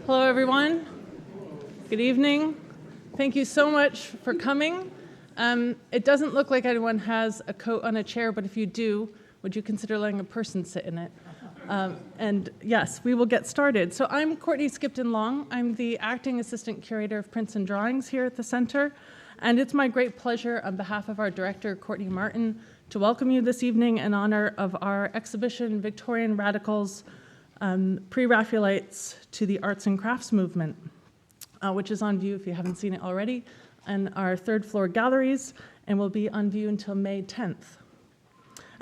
Hello, everyone. Good evening. Thank you so much for coming. It doesn't look like anyone has a coat on a chair, but if you do, would you consider letting a person sit in it? And yes, we will get started. So I'm Courtney Skipton-Long. I'm the Acting Assistant Curator of Prints and Drawings here at the Center. And it's my great pleasure on behalf of our director, Courtney Martin, to welcome you this evening in honor of our exhibition, Victorian Radicals, Pre-Raphaelites to the Arts and Crafts Movement, which is on view, if you haven't seen it already, in our third floor galleries, and will be on view until May 10th.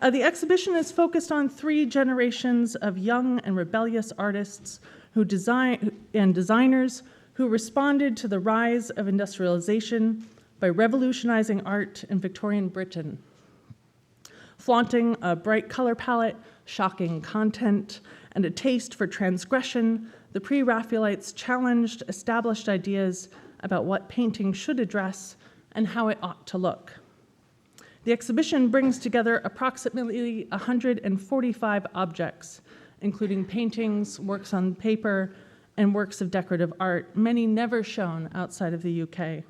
The exhibition is focused on three generations of young and rebellious artists and designers who responded to the rise of industrialization by revolutionizing art in Victorian Britain. Flaunting a bright color palette, shocking content, and a taste for transgression, the Pre-Raphaelites challenged established ideas about what painting should address and how it ought to look. The exhibition brings together approximately 145 objects, including paintings, works on paper, and works of decorative art, many never shown outside of the UK.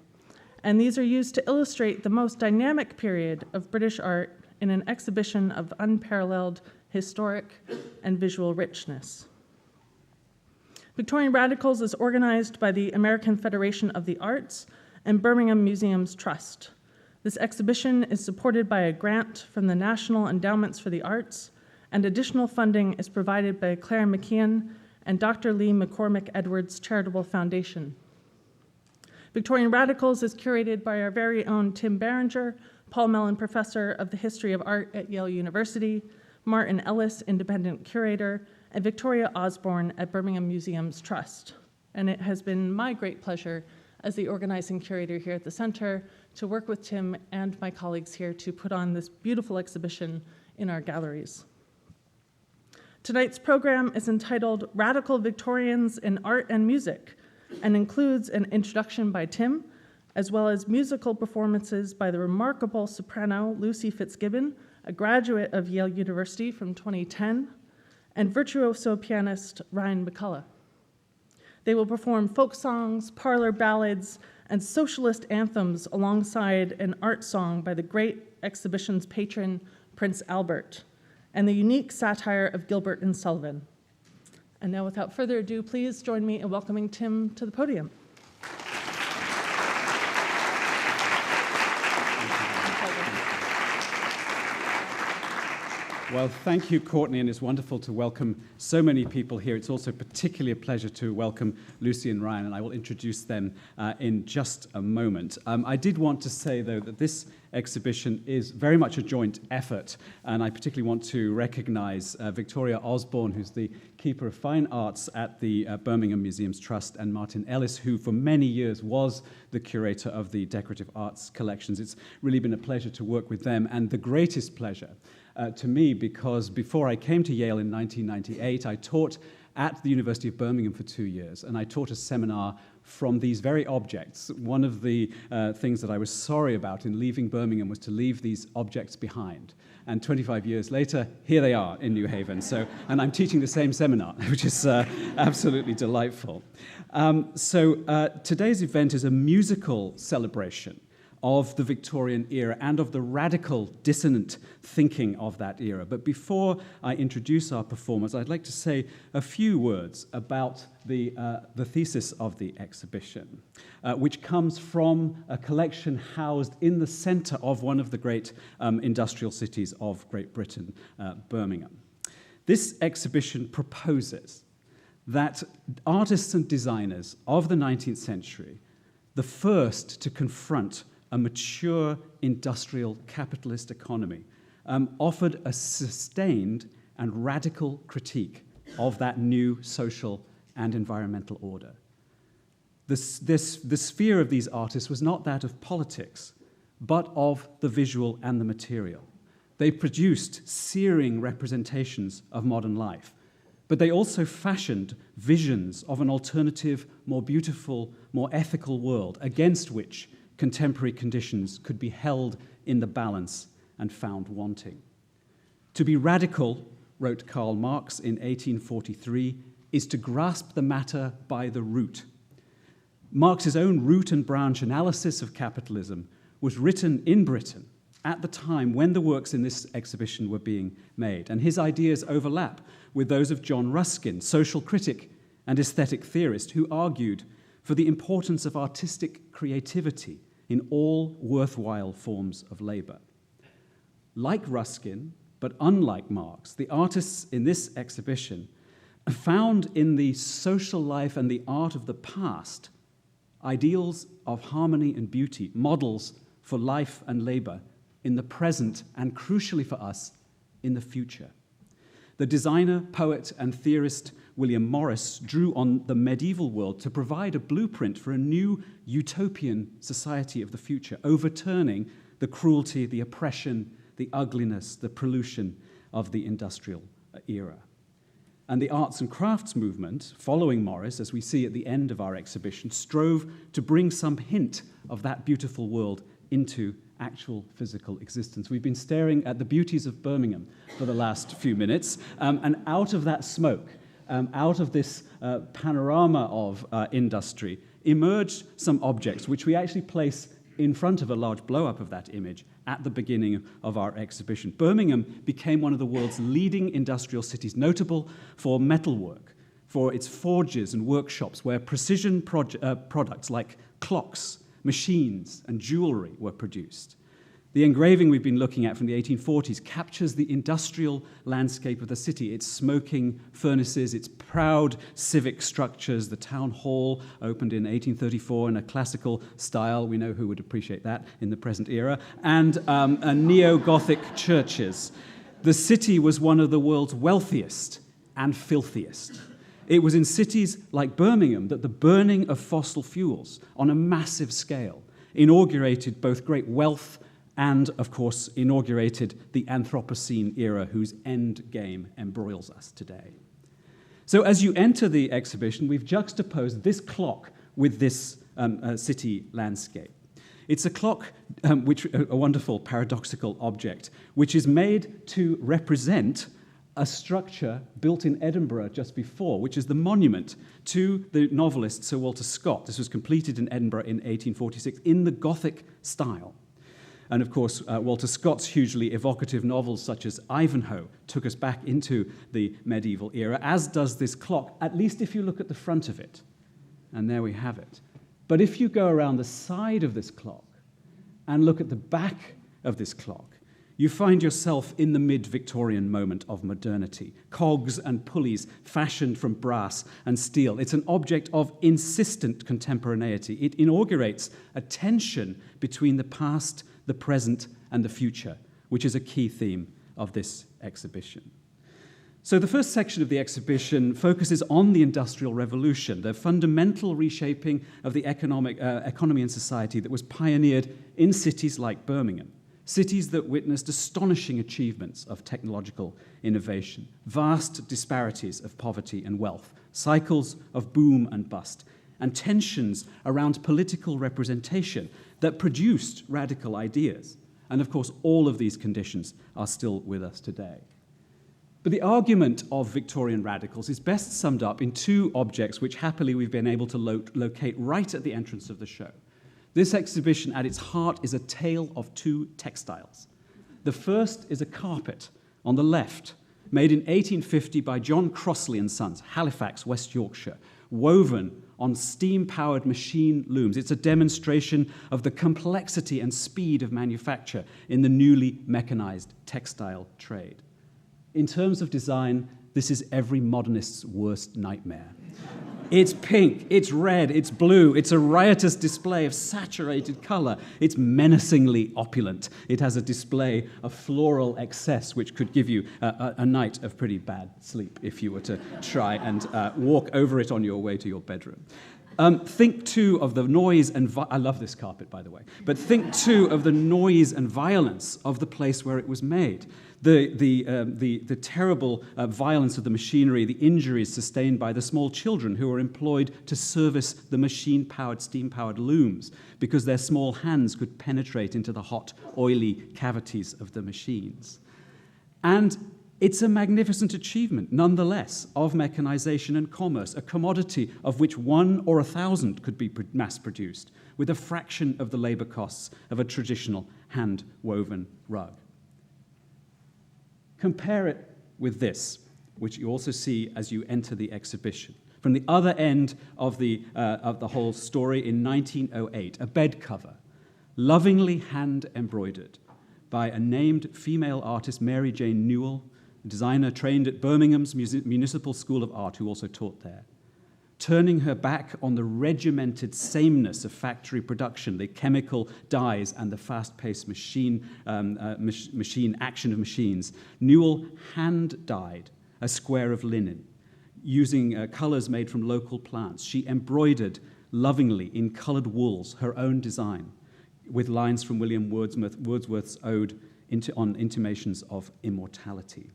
And these are used to illustrate the most dynamic period of British art in an exhibition of unparalleled historic and visual richness. Victorian Radicals is organized by the American Federation of the Arts and Birmingham Museums Trust. This exhibition is supported by a grant from the National Endowments for the Arts, and additional funding is provided by Claire McKeon and Dr. Lee McCormick Edwards Charitable Foundation. Victorian Radicals is curated by our very own Tim Barringer, Paul Mellon Professor of the History of Art at Yale University, Martin Ellis, Independent Curator, and Victoria Osborne at Birmingham Museums Trust. And it has been my great pleasure as the organizing curator here at the Center to work with Tim and my colleagues here to put on this beautiful exhibition in our galleries. Tonight's program is entitled Radical Victorians in Art and Music and includes an introduction by Tim, as well as musical performances by the remarkable soprano Lucy Fitz Gibbon, a graduate of Yale University from 2010, and virtuoso pianist Ryan McCullough. They will perform folk songs, parlor ballads, and socialist anthems alongside an art song by the great exhibition's patron, Prince Albert, and the unique satire of Gilbert and Sullivan. And now, without further ado, please join me in welcoming Tim to the podium. Well, thank you, Courtney, and it's wonderful to welcome so many people here. It's also particularly a pleasure to welcome Lucy and Ryan, and I will introduce them in just a moment. I did want to say, though, that this exhibition is very much a joint effort, and I particularly want to recognize Victoria Osborne, who's the Keeper of Fine Arts at the Birmingham Museums Trust, and Martin Ellis, who for many years was the curator of the decorative arts collections. It's really been a pleasure to work with them, and the greatest pleasure to me, because before I came to Yale in 1998, I taught at the University of Birmingham for 2 years, and I taught a seminar from these very objects. One of the things that I was sorry about in leaving Birmingham was to leave these objects behind. And 25 years later, here they are in New Haven. And I'm teaching the same seminar, which is absolutely delightful. Today's event is a musical celebration of the Victorian era and of the radical dissonant thinking of that era. But before I introduce our performers, I'd like to say a few words about the thesis of the exhibition, which comes from a collection housed in the center of one of the great industrial cities of Great Britain, Birmingham. This exhibition proposes that artists and designers of the 19th century, the first to confront a mature industrial capitalist economy, offered a sustained and radical critique of that new social and environmental order. The sphere of these artists was not that of politics, but of the visual and the material. They produced searing representations of modern life, but they also fashioned visions of an alternative, more beautiful, more ethical world against which contemporary conditions could be held in the balance and found wanting. To be radical, wrote Karl Marx in 1843, is to grasp the matter by the root. Marx's own root and branch analysis of capitalism was written in Britain at the time when the works in this exhibition were being made, and his ideas overlap with those of John Ruskin, social critic and aesthetic theorist, who argued for the importance of artistic creativity in all worthwhile forms of labor. Like Ruskin, but unlike Marx, the artists in this exhibition found in the social life and the art of the past ideals of harmony and beauty, models for life and labor in the present, and crucially for us, in the future. The designer, poet, and theorist William Morris drew on the medieval world to provide a blueprint for a new utopian society of the future, overturning the cruelty, the oppression, the ugliness, the pollution of the industrial era. And the arts and crafts movement, following Morris, as we see at the end of our exhibition, strove to bring some hint of that beautiful world into actual physical existence. We've been staring at the beauties of Birmingham for the last few minutes, and out of that smoke, out of this panorama of industry, emerged some objects which we actually place in front of a large blow-up of that image at the beginning of our exhibition. Birmingham became one of the world's leading industrial cities, notable for metalwork, for its forges and workshops where precision products like clocks, machines, and jewelry were produced. The engraving we've been looking at from the 1840s captures the industrial landscape of the city, its smoking furnaces, its proud civic structures. The town hall opened in 1834 in a classical style. We know who would appreciate that in the present era. And neo-Gothic churches. The city was one of the world's wealthiest and filthiest. It was in cities like Birmingham that the burning of fossil fuels on a massive scale inaugurated both great wealth and, of course, inaugurated the Anthropocene era, whose end game embroils us today. So as you enter the exhibition, we've juxtaposed this clock with this city landscape. It's a clock, a wonderful paradoxical object, which is made to represent a structure built in Edinburgh just before, which is the monument to the novelist Sir Walter Scott. This was completed in Edinburgh in 1846 in the Gothic style. And of course, Walter Scott's hugely evocative novels such as Ivanhoe took us back into the medieval era, as does this clock, at least if you look at the front of it. And there we have it. But if you go around the side of this clock and look at the back of this clock, you find yourself in the mid-Victorian moment of modernity. Cogs and pulleys fashioned from brass and steel. It's an object of insistent contemporaneity. It inaugurates a tension between the past, the present, and the future, which is a key theme of this exhibition. So the first section of the exhibition focuses on the Industrial Revolution, the fundamental reshaping of the economy and society that was pioneered in cities like Birmingham. Cities that witnessed astonishing achievements of technological innovation, vast disparities of poverty and wealth, cycles of boom and bust, and tensions around political representation that produced radical ideas. And of course, all of these conditions are still with us today. But the argument of Victorian radicals is best summed up in two objects which happily we've been able to locate right at the entrance of the show. This exhibition, at its heart, is a tale of two textiles. The first is a carpet on the left, made in 1850 by John Crossley and Sons, Halifax, West Yorkshire, woven on steam-powered machine looms. It's a demonstration of the complexity and speed of manufacture in the newly mechanized textile trade. In terms of design, this is every modernist's worst nightmare. It's pink, it's red, it's blue, it's a riotous display of saturated color. It's menacingly opulent. It has a display of floral excess, which could give you a night of pretty bad sleep if you were to try and walk over it on your way to your bedroom. Think, too, of the noise and I love this carpet, by the way, but think, too, of the noise and violence of the place where it was made. The terrible violence of the machinery, the injuries sustained by the small children who were employed to service the machine-powered, steam-powered looms because their small hands could penetrate into the hot, oily cavities of the machines. And It's a magnificent achievement, nonetheless, of mechanization and commerce, a commodity of which 1 or 1,000 could be mass-produced, with a fraction of the labor costs of a traditional hand-woven rug. Compare it with this, which you also see as you enter the exhibition. From the other end of the whole story, in 1908, a bed cover, lovingly hand-embroidered by a named female artist, Mary Jane Newell, a designer trained at Birmingham's Municipal School of Art, who also taught there. Turning her back on the regimented sameness of factory production, the chemical dyes and the fast-paced machine action of machines, Newell hand-dyed a square of linen using colors made from local plants. She embroidered lovingly in colored wools her own design with lines from William Wordsworth's ode on intimations of immortality.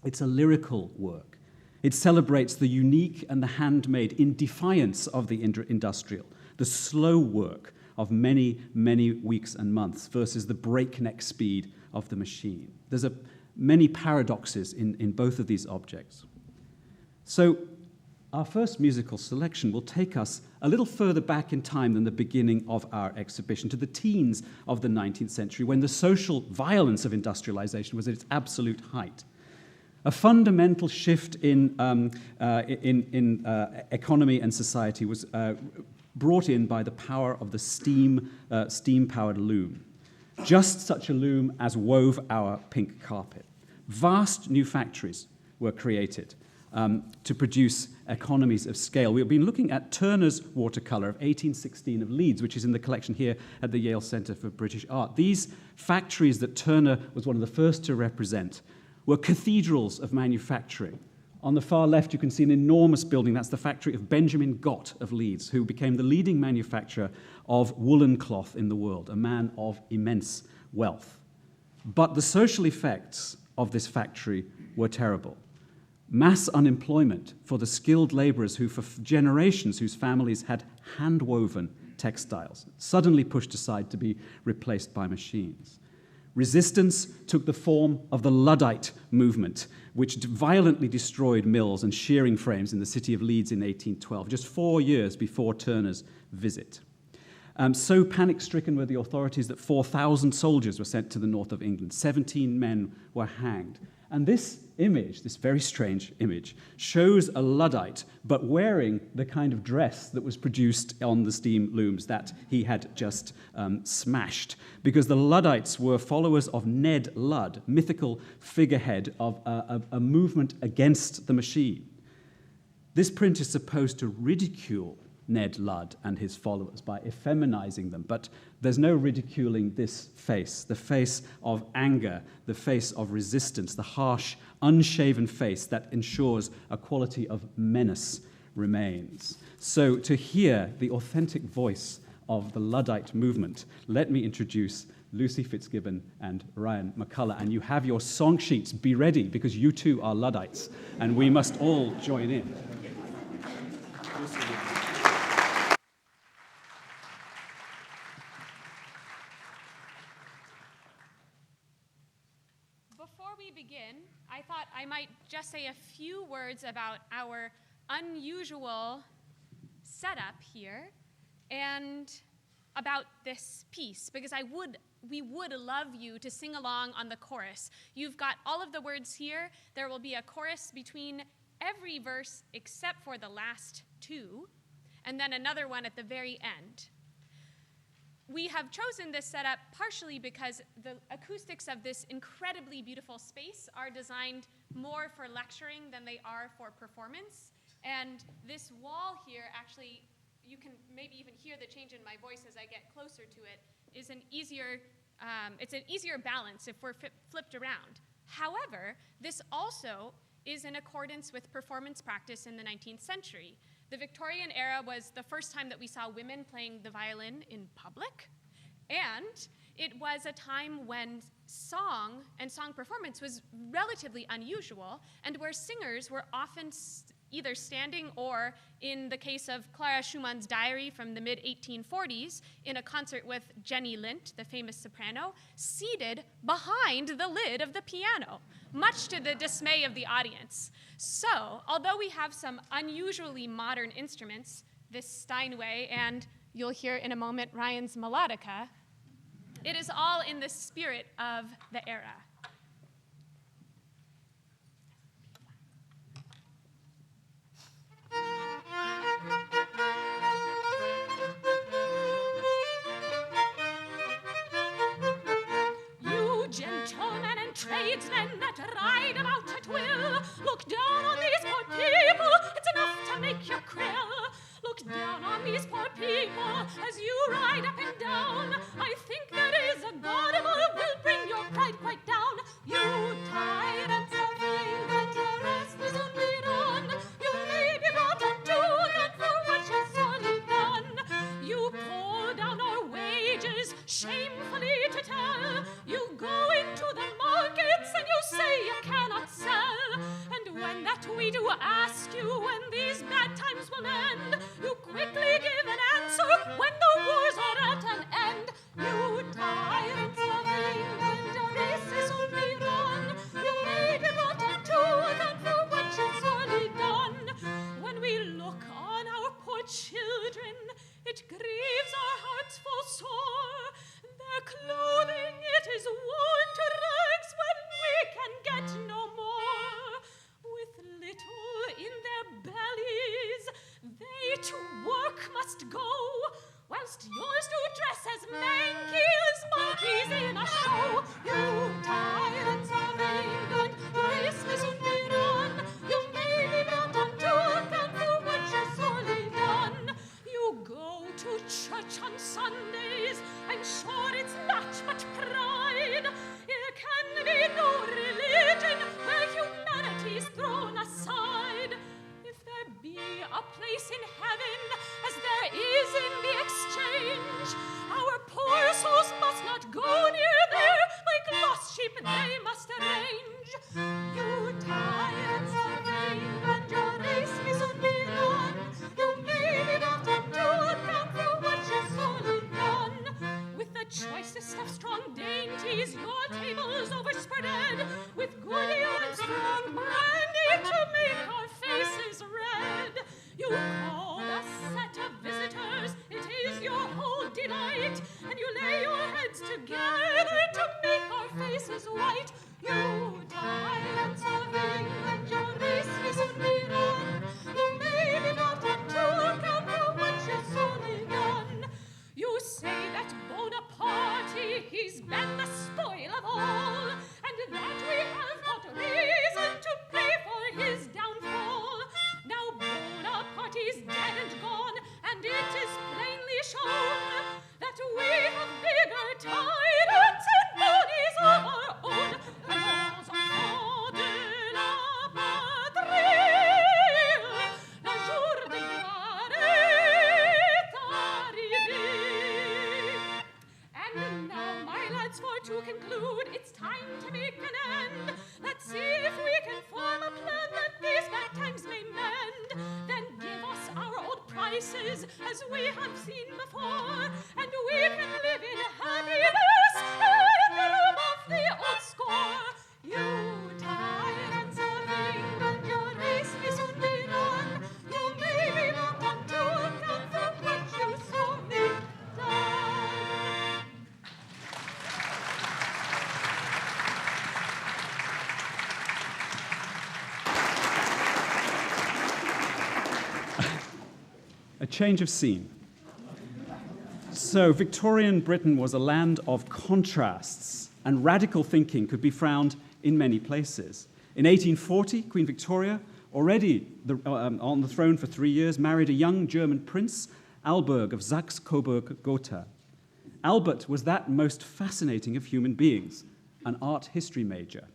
It's a lyrical work. It celebrates the unique and the handmade in defiance of the industrial, the slow work of many, many weeks and months versus the breakneck speed of the machine. There's many paradoxes in both of these objects. So our first musical selection will take us a little further back in time than the beginning of our exhibition, to the teens of the 19th century, when the social violence of industrialization was at its absolute height. A fundamental shift in economy and society was brought in by the power of the steam-powered loom. Just such a loom as wove our pink carpet. Vast new factories were created to produce economies of scale. We've been looking at Turner's watercolor of 1816 of Leeds, which is in the collection here at the Yale Center for British Art. These factories that Turner was one of the first to represent were cathedrals of manufacturing. On the far left, you can see an enormous building. That's the factory of Benjamin Gott of Leeds, who became the leading manufacturer of woolen cloth in the world, a man of immense wealth. But the social effects of this factory were terrible. Mass unemployment for the skilled laborers who, for generations, whose families had hand-woven textiles, suddenly pushed aside to be replaced by machines. Resistance took the form of the Luddite movement, which violently destroyed mills and shearing frames in the city of Leeds in 1812, just 4 years before Turner's visit. So panic-stricken were the authorities that 4,000 soldiers were sent to the north of England. 17 men were hanged. And this image, this very strange image, shows a Luddite, but wearing the kind of dress that was produced on the steam looms that he had just smashed. Because the Luddites were followers of Ned Ludd, mythical figurehead of a movement against the machine. This print is supposed to ridicule Ned Ludd and his followers by effeminizing them, but there's no ridiculing this face, the face of anger, the face of resistance, the harsh, unshaven face that ensures a quality of menace remains. So to hear the authentic voice of the Luddite movement, let me introduce Lucy Fitz Gibbon and Ryan McCullough. And you have your song sheets, be ready, because you too are Luddites, and we must all join in. Before we begin, I thought I might just say a few words about our unusual setup here and about this piece, because we would love you to sing along on the chorus. You've got all of the words here. There will be a chorus between every verse except for the last two, and then another one at the very end. We have chosen this setup partially because the acoustics of this incredibly beautiful space are designed more for lecturing than they are for performance. And this wall here, actually, you can maybe even hear the change in my voice as I get closer to it, is it's an easier balance if we're flipped around. However, this also is in accordance with performance practice in the 19th century. The Victorian era was the first time that we saw women playing the violin in public, and it was a time when song and song performance was relatively unusual, and where singers were often either standing or, in the case of Clara Schumann's Diary from the mid-1840s, in a concert with Jenny Lind, the famous soprano, seated behind the lid of the piano, much to the dismay of the audience. So, although we have some unusually modern instruments, this Steinway, and you'll hear in a moment Ryan's melodica, it is all in the spirit of the era. Gentlemen and tradesmen that ride about at will, look down on these poor people, it's enough to make you krill. Look down on these poor people as you ride up and down. I think there is a God above will bring your pride quite down. You tyrants of England, your rest is only done. You may be brought unto account for what you've sorely done. You pull down our wages, shamefully to tell. You go into the markets and you say you cannot sell. And when that we do ask you when these bad times will end, you quickly give an answer when the wars are at an end. You tyrants of England, your race is only run. You may be brought unto account for what you've sorely done. When we look on our poor children, it grieves our hearts full sore. Their clothing, it is worn to rags when we can get no more. With little in their bellies, they to work must go, whilst yours do dress as manky as monkeys in a show. You tyrants of England, your race may soon be run. You may be brought unto account for what you've sorely done. You go to church on Sundays, I'm sure it's not but pride. There can be no religion where humanity's thrown aside. If there be a place in heaven, as there is in the exchange, our poor souls must not go near there, like lost sheep they must arrange. You tyrants of England, your race may soon be run. You may be brought unto account for what you've sorely done. With the choicest of strong dainties, your tables overspread, with good ale and strong brandy to make our faces red. You call a set of visitors, it is your whole delight, and you lay your heads together to make our faces white. You tyrants of England, your race may soon be run. You may be brought unto account for what you've sorely done. You say that Bonaparte, he's been the spoil of all, and that we have got reason to pray for his downfall. Now Bonaparte's dead and gone, and it is plainly shown that we have bigger tyrants and bodies of our own. And all's en de la patrie, le jour de gloire est arrivé. And now, my lads, for to conclude, it's time to make an end. Let's see if we can form a plan that these bad times may mend. Then give us our old prices as we have seen before, and we can live in happiness in the room of the old score. You tyrants of England, your race may soon be run. You may be brought unto account for what you've sorely done. A change of scene. So, Victorian Britain was a land of contrasts, and radical thinking could be found in many places. In 1840, Queen Victoria, already on the throne for 3 years, married a young German prince, Alberg of Saxe-Coburg-Gotha. Albert was that most fascinating of human beings, an art history major.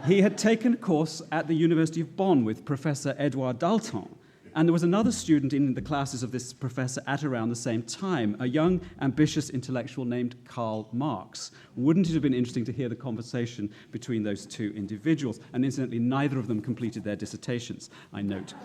He had taken a course at the University of Bonn with Professor Edouard Dalton, and there was another student in the classes of this professor at around the same time, a young, ambitious intellectual named Karl Marx. Wouldn't it have been interesting to hear the conversation between those two individuals? And incidentally, neither of them completed their dissertations, I note.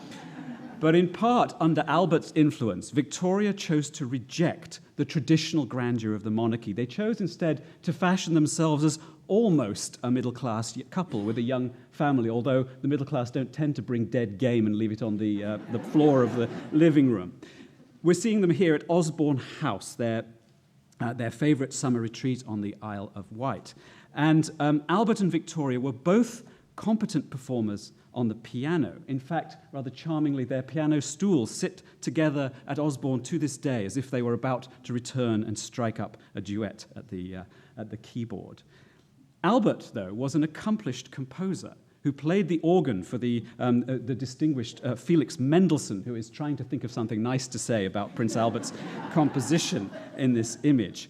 But in part, under Albert's influence, Victoria chose to reject the traditional grandeur of the monarchy. They chose instead to fashion themselves as almost a middle-class couple with a young family, although the middle class don't tend to bring dead game and leave it on the floor of the living room. We're seeing them here at Osborne House, their favourite summer retreat on the Isle of Wight. And Albert and Victoria were both competent performers on the piano. In fact, rather charmingly, their piano stools sit together at Osborne to this day, as if they were about to return and strike up a duet at the keyboard. Albert, though, was an accomplished composer who played the organ for the distinguished Felix Mendelssohn, who is trying to think of something nice to say about Prince Albert's composition in this image.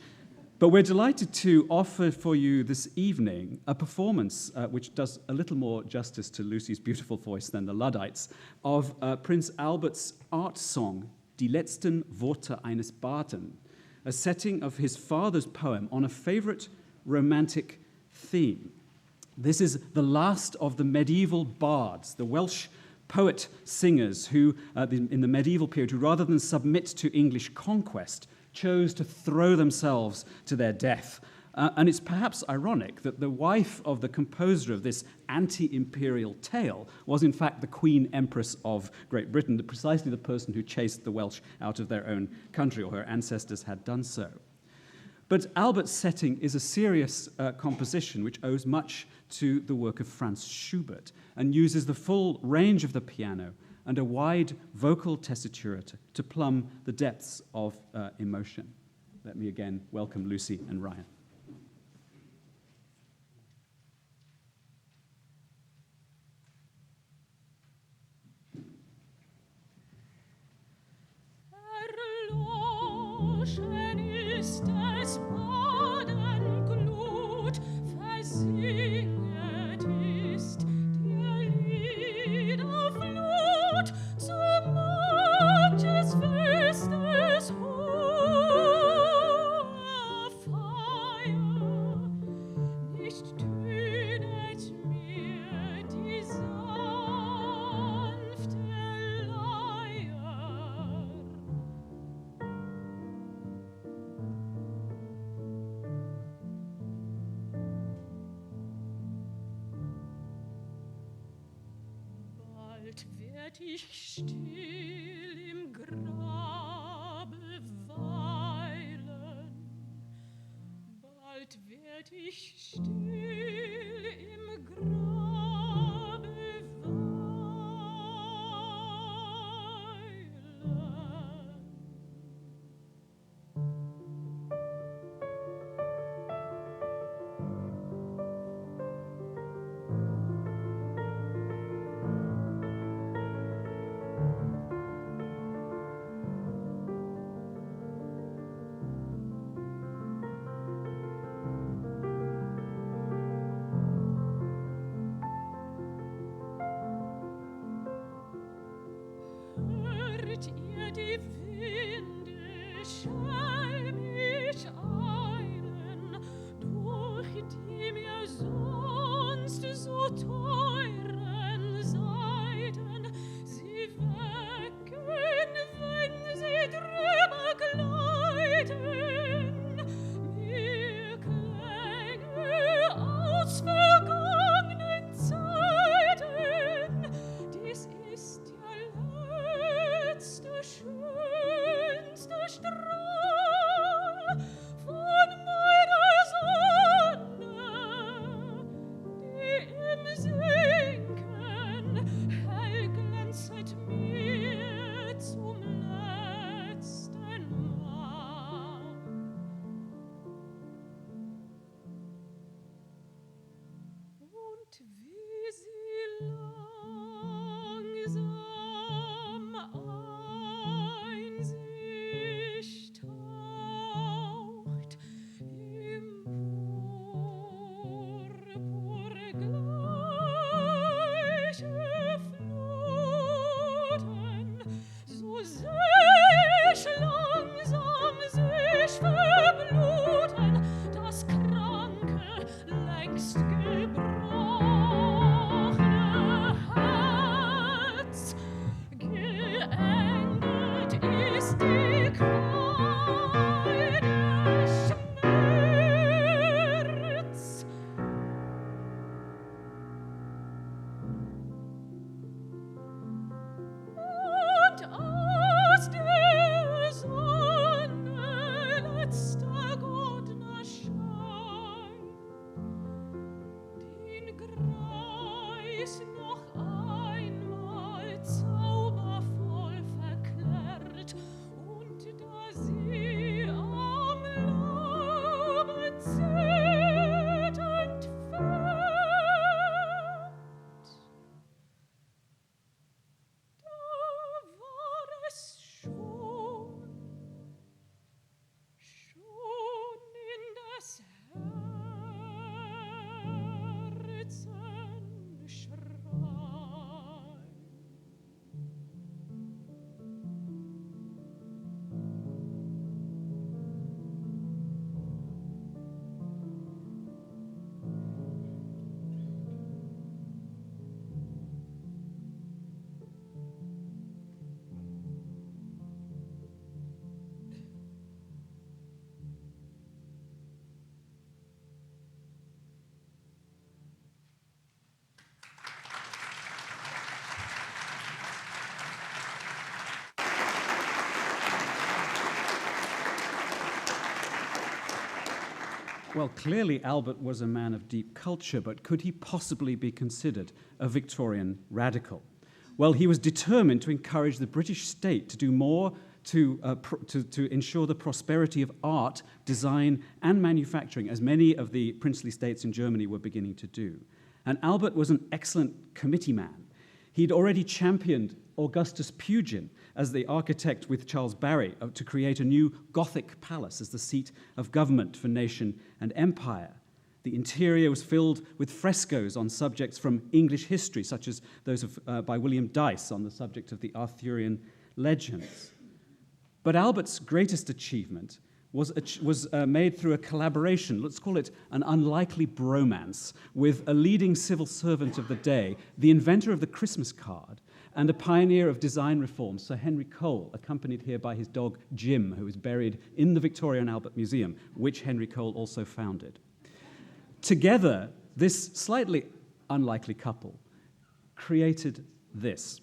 But we're delighted to offer for you this evening a performance which does a little more justice to Lucy's beautiful voice than the Luddites, of Prince Albert's art song, Die letzten Worte eines Baden, a setting of his father's poem on a favorite romantic theme. This is the last of the medieval bards, the Welsh poet-singers who, in the medieval period, who rather than submit to English conquest, chose to throw themselves to their death. And it's perhaps ironic that the wife of the composer of this anti-imperial tale was in fact the Queen Empress of Great Britain, precisely the person who chased the Welsh out of their own country, or her ancestors had done so. But Albert's setting is a serious composition which owes much to the work of Franz Schubert and uses the full range of the piano and a wide vocal tessitura to plumb the depths of emotion. Let me again welcome Lucy and Ryan. Erloschen ist des Badenglut, versinget ist der Lieder Flut, zu manches Festes hoher Feier. Nicht tönet mir die sanfte Leier. Bald werd ich still im Grabe weilen, bald werd ich still im Grabe weilen. Hört ihr die Winde schelmisch eilen, durch die mir sonst so teuren Seiten? Sie wecken, wenn sie drüber gleiten, mir Klänge aus vergangenen Zeiten. Dies ist der letzte, schönste Strahl von meiner Sonne, die im Sinken hell glänzet mir zum letzten Mal. Und wie sie langsam ein sich taucht im purpurgleiche Fluten, so seh ich langsam sich verbluten das kranke, längst gebrochene Herz. Geendet ist die Qual des Schmerz. Well, clearly Albert was a man of deep culture, but could he possibly be considered a Victorian radical? Well, he was determined to encourage the British state to do more to ensure the prosperity of art, design, and manufacturing, as many of the princely states in Germany were beginning to do. And Albert was an excellent committee man. He'd already championed Augustus Pugin as the architect with Charles Barry to create a new Gothic palace as the seat of government for nation and empire. The interior was filled with frescoes on subjects from English history, such as those by William Dyce on the subject of the Arthurian legends. But Albert's greatest achievement was made through a collaboration, let's call it an unlikely bromance, with a leading civil servant of the day, the inventor of the Christmas card, and a pioneer of design reform, Sir Henry Cole, accompanied here by his dog Jim, who is buried in the Victoria and Albert Museum, which Henry Cole also founded. Together, this slightly unlikely couple created this,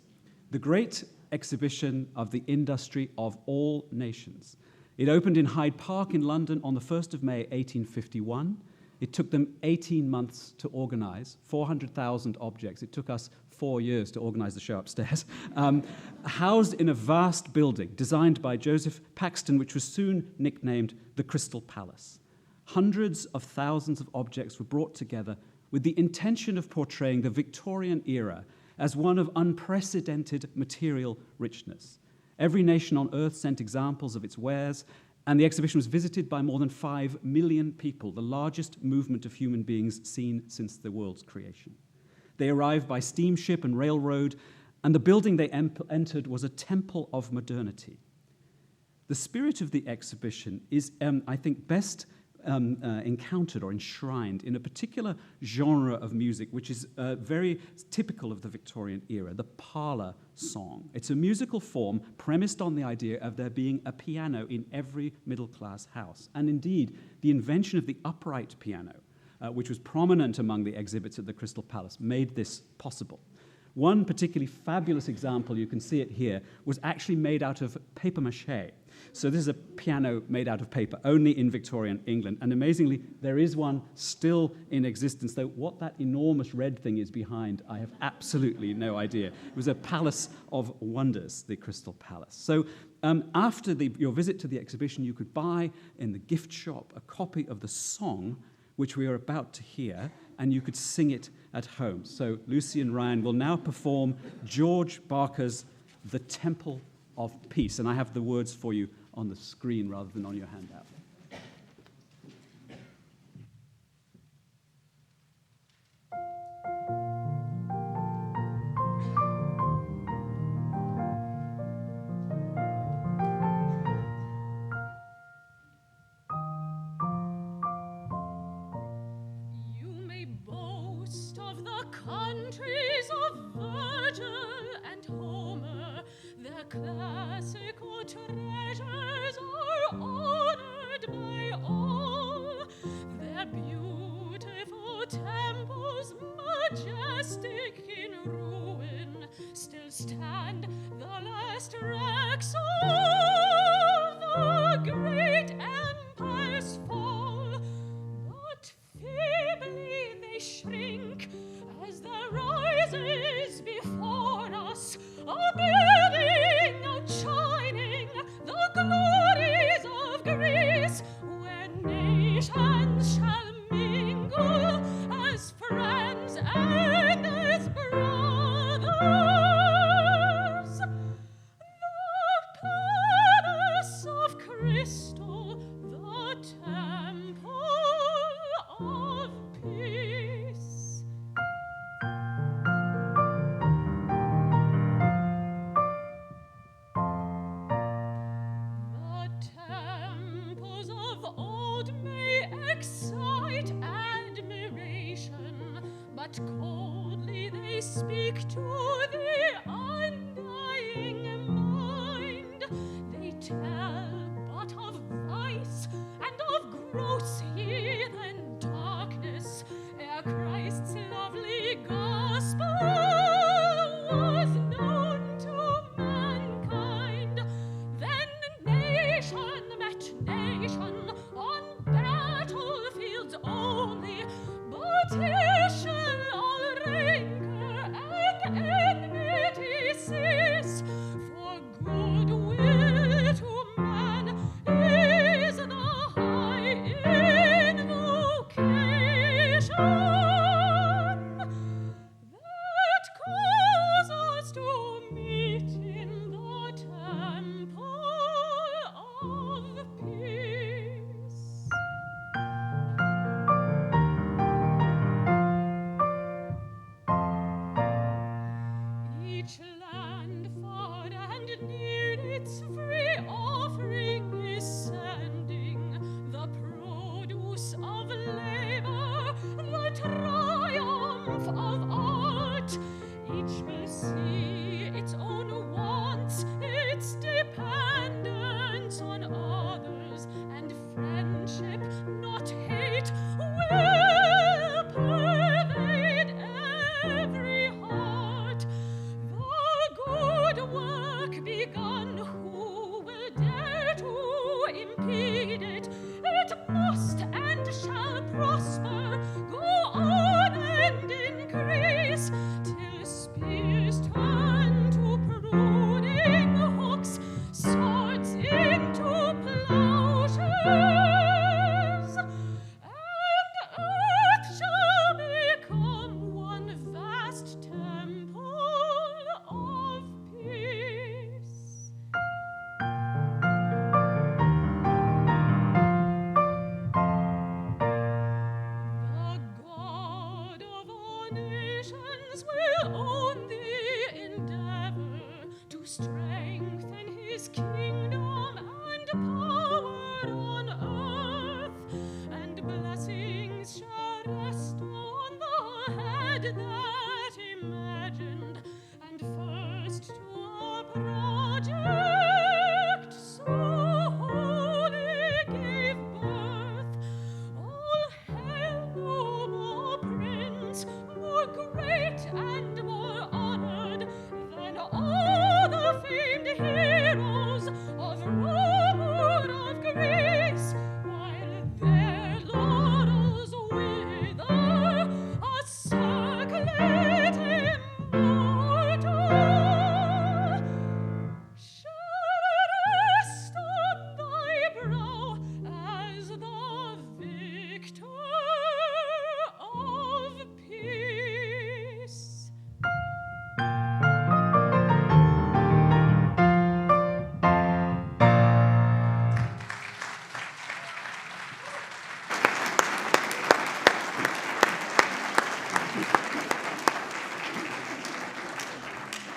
the great exhibition of the industry of all nations. It opened in Hyde Park in London on the 1st of May, 1851. It took them 18 months to organize, 400,000 objects. It took us 4 years to organize the show upstairs. Housed in a vast building designed by Joseph Paxton, which was soon nicknamed the Crystal Palace. Hundreds of thousands of objects were brought together with the intention of portraying the Victorian era as one of unprecedented material richness. Every nation on earth sent examples of its wares, and the exhibition was visited by more than 5 million people, the largest movement of human beings seen since the world's creation. They arrived by steamship and railroad, and the building they entered was a temple of modernity. The spirit of the exhibition is, I think, best encountered or enshrined in a particular genre of music which is very typical of the Victorian era, the parlour song. It's a musical form premised on the idea of there being a piano in every middle-class house. And indeed, the invention of the upright piano, which was prominent among the exhibits at the Crystal Palace, made this possible. One particularly fabulous example, you can see it here, was actually made out of papier-mâché. So this is a piano made out of paper, only in Victorian England. And amazingly, there is one still in existence, though what that enormous red thing is behind, I have absolutely no idea. It was a palace of wonders, the Crystal Palace. So after your visit to the exhibition, you could buy in the gift shop a copy of the song which we are about to hear, and you could sing it at home. So Lucy and Ryan will now perform George Barker's The Temple of Peace. And I have the words for you on the screen rather than on your handout. You may boast of the countries of Virgil and Homer, their classical treasures are honored by all. Their beautiful temples, majestic in ruin, still stand the last wrecks of the great empire's fall. But feebly they shrink as there rises before us a building outshining the glories of Greece, where nations shall mingle as friends and as brothers. The palace of crystal, the temple of peace. Temples of old may excite admiration, but coldly they speak to the undying mind. They tell but of vice and of gross heathen darkness, ere Christ's lovely gospel was known to mankind. Then nation met nation on battlefield strengthen his kingdom and power on earth, and blessings shall rest on the head that imagined and first to a project so holy gave birth. All hail, noble prince, more great and more honored than all the famed heroes of Rome or of Greece, while their laurels wither, a circlet immortal shall rest on thy brow as the victor of peace.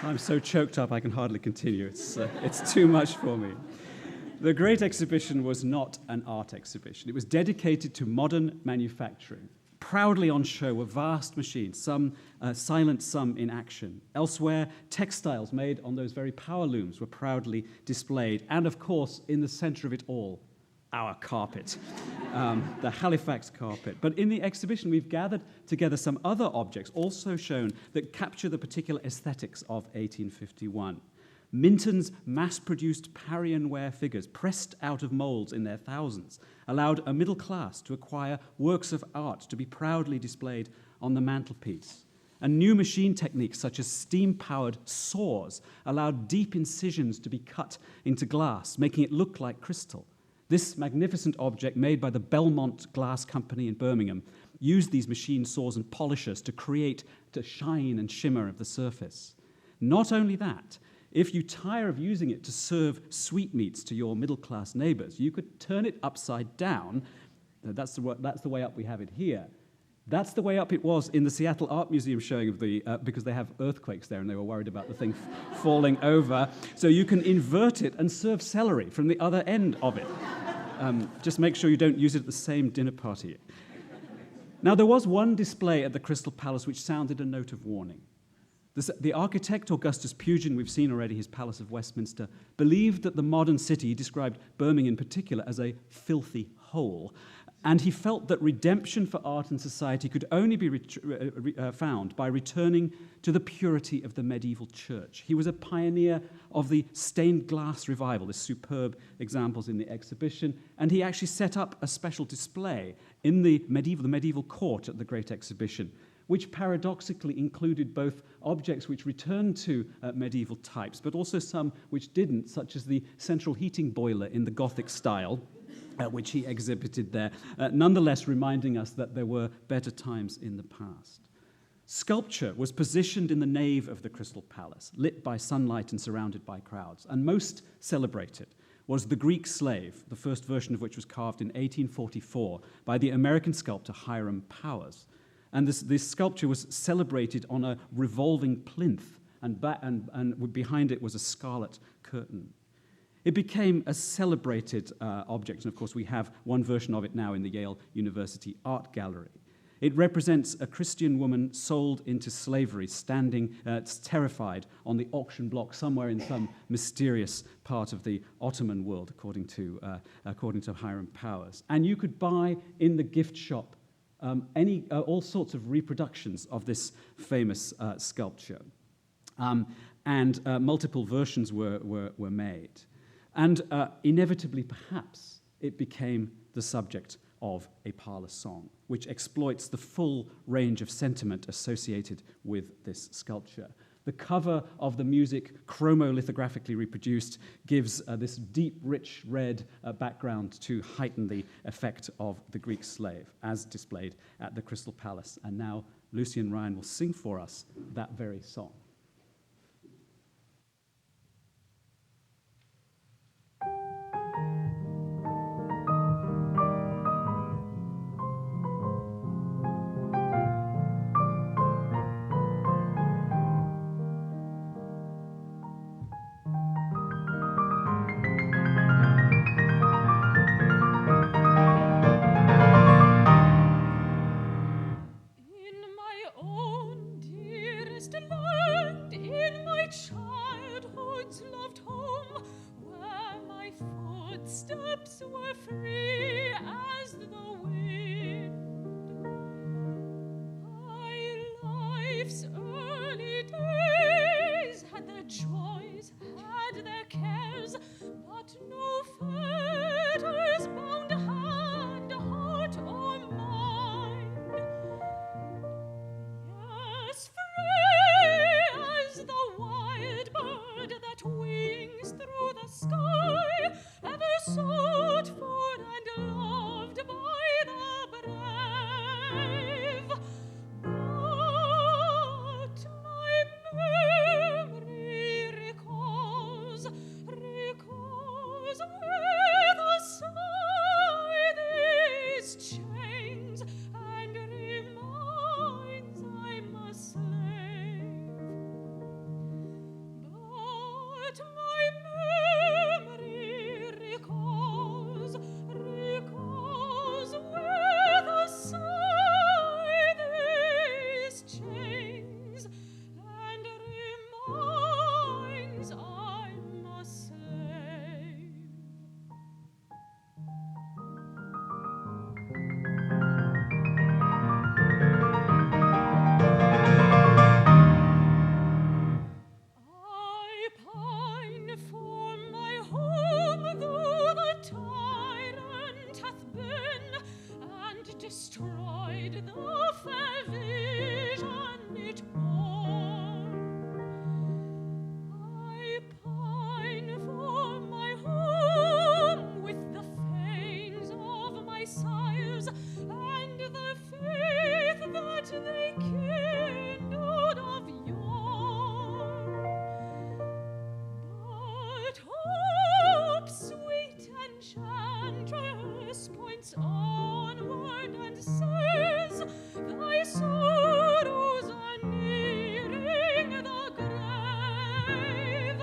I'm so choked up I can hardly continue. It's too much for me. The Great Exhibition was not an art exhibition. It was dedicated to modern manufacturing. Proudly on show were vast machines, some silent, some in action. Elsewhere, textiles made on those very power looms were proudly displayed. And of course, in the center of it all, our carpet, the Halifax carpet. But in the exhibition, we've gathered together some other objects also shown that capture the particular aesthetics of 1851. Minton's mass-produced Parian-ware figures, pressed out of molds in their thousands, allowed a middle class to acquire works of art to be proudly displayed on the mantelpiece. And new machine techniques such as steam-powered saws allowed deep incisions to be cut into glass, making it look like crystal. This magnificent object, made by the Belmont Glass Company in Birmingham, used these machine saws and polishers to create the shine and shimmer of the surface. Not only that, if you tire of using it to serve sweetmeats to your middle-class neighbors, you could turn it upside down. That's the way up we have it here. That's the way up it was in the Seattle Art Museum showing of because they have earthquakes there and they were worried about the thing falling over. So you can invert it and serve celery from the other end of it. Just make sure you don't use it at the same dinner party. Now, there was one display at the Crystal Palace which sounded a note of warning. The architect Augustus Pugin, we've seen already his Palace of Westminster, believed that the modern city, he described Birmingham in particular as a filthy hole, and he felt that redemption for art and society could only be found by returning to the purity of the medieval church. He was a pioneer of the stained glass revival, the superb examples in the exhibition, and he actually set up a special display in the medieval court at the Great Exhibition, which paradoxically included both objects which returned to medieval types, but also some which didn't, such as the central heating boiler in the Gothic style, which he exhibited there, nonetheless reminding us that there were better times in the past. Sculpture was positioned in the nave of the Crystal Palace, lit by sunlight and surrounded by crowds, and most celebrated was the Greek slave, the first version of which was carved in 1844 by the American sculptor Hiram Powers. And this sculpture was celebrated on a revolving plinth, and behind it was a scarlet curtain. It became a celebrated object, and of course we have one version of it now in the Yale University Art Gallery. It represents a Christian woman sold into slavery, standing terrified on the auction block somewhere in some mysterious part of the Ottoman world, according to Hiram Powers. And you could buy in the gift shop all sorts of reproductions of this famous sculpture. And multiple versions were made. And inevitably, perhaps, it became the subject of a parlor song, which exploits the full range of sentiment associated with this sculpture. The cover of the music, chromolithographically reproduced, gives this deep, rich red background to heighten the effect of the Greek slave, as displayed at the Crystal Palace. And now Lucy and Ryan will sing for us that very song. footsteps were free as the wind. Life's early days had their joys, had their cares, but no fetters bound hand, heart, or mind. Yes, free as the wild bird that wings through the sky, ever sought for and loved by the brave. But my memory recalls with a sigh these chains, and reminds I must slave. But my memory recalls with a sigh these chains, and reminds I must slave. I pine for my home, though the tyrant hath been and destroyed the fair vision it bore. I pine for my home with the fanes of my sires and the faith that they kindled of yore. But hope, sweet enchantress, points onward and says, thy sorrows are nearing the grave,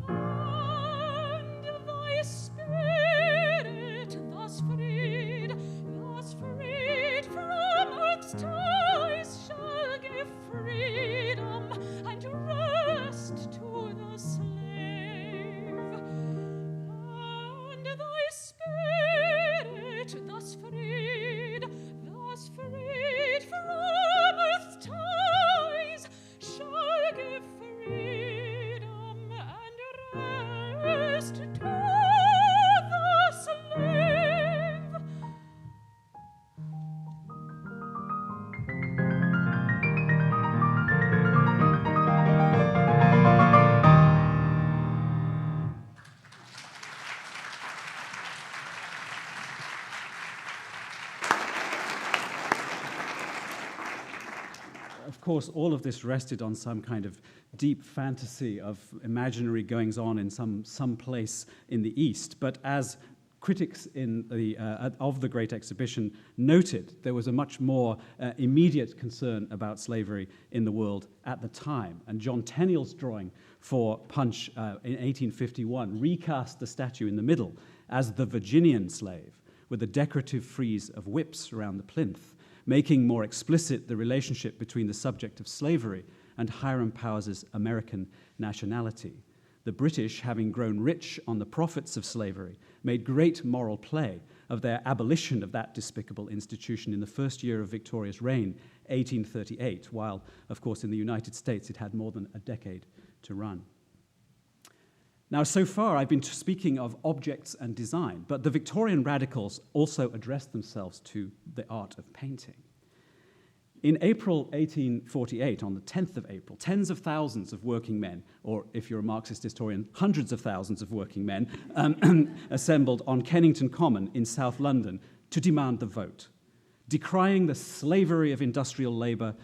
and thy spirit thus freed from earth's ties shall give freedom and rest to the slave. And thy spirit thus freed from earth's ties shall give freedom and rest to the slave. Of course, all of this rested on some kind of deep fantasy of imaginary goings-on in some place in the East. But as critics of the Great Exhibition noted, there was a much more immediate concern about slavery in the world at the time. And John Tenniel's drawing for Punch in 1851 recast the statue in the middle as the Virginian slave, with a decorative frieze of whips around the plinth, making more explicit the relationship between the subject of slavery and Hiram Powers' American nationality. The British, having grown rich on the profits of slavery, made great moral play of their abolition of that despicable institution in the first year of Victoria's reign, 1838, while, of course, in the United States it had more than a decade to run. Now, so far I've been speaking of objects and design, but the Victorian Radicals also addressed themselves to the art of painting. In April 1848, on the 10th of April, tens of thousands of working men, or if you're a Marxist historian, hundreds of thousands of working men, assembled on Kennington Common in South London to demand the vote, decrying the slavery of industrial labor,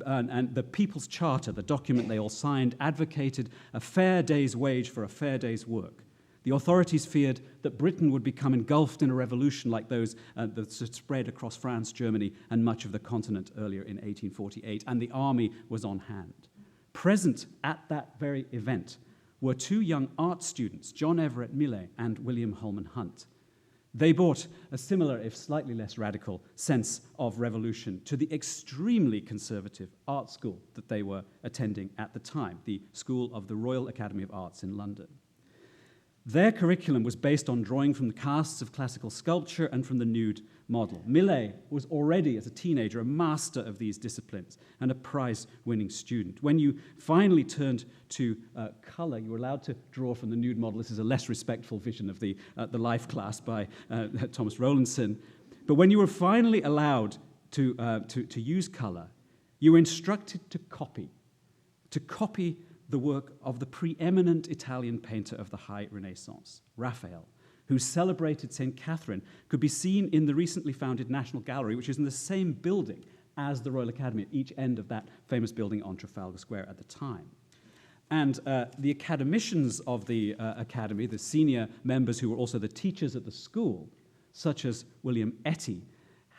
and the People's Charter, the document they all signed, advocated a fair day's wage for a fair day's work. The authorities feared that Britain would become engulfed in a revolution like those that spread across France, Germany, and much of the continent earlier in 1848, and the army was on hand. Present at that very event were two young art students, John Everett Millais and William Holman Hunt. They brought a similar, if slightly less radical, sense of revolution to the extremely conservative art school that they were attending at the time, the School of the Royal Academy of Arts in London. Their curriculum was based on drawing from the casts of classical sculpture and from the nude model. Millet was already, as a teenager, a master of these disciplines and a prize-winning student. When you finally turned to color, you were allowed to draw from the nude model. This is a less respectful vision of the life class by Thomas Rowlandson. But when you were finally allowed to use color, you were instructed to copy the work of the preeminent Italian painter of the High Renaissance, Raphael, whose celebrated St. Catherine could be seen in the recently founded National Gallery, which is in the same building as the Royal Academy, at each end of that famous building on Trafalgar Square at the time. And the academicians of the Academy, the senior members who were also the teachers at the school, such as William Etty,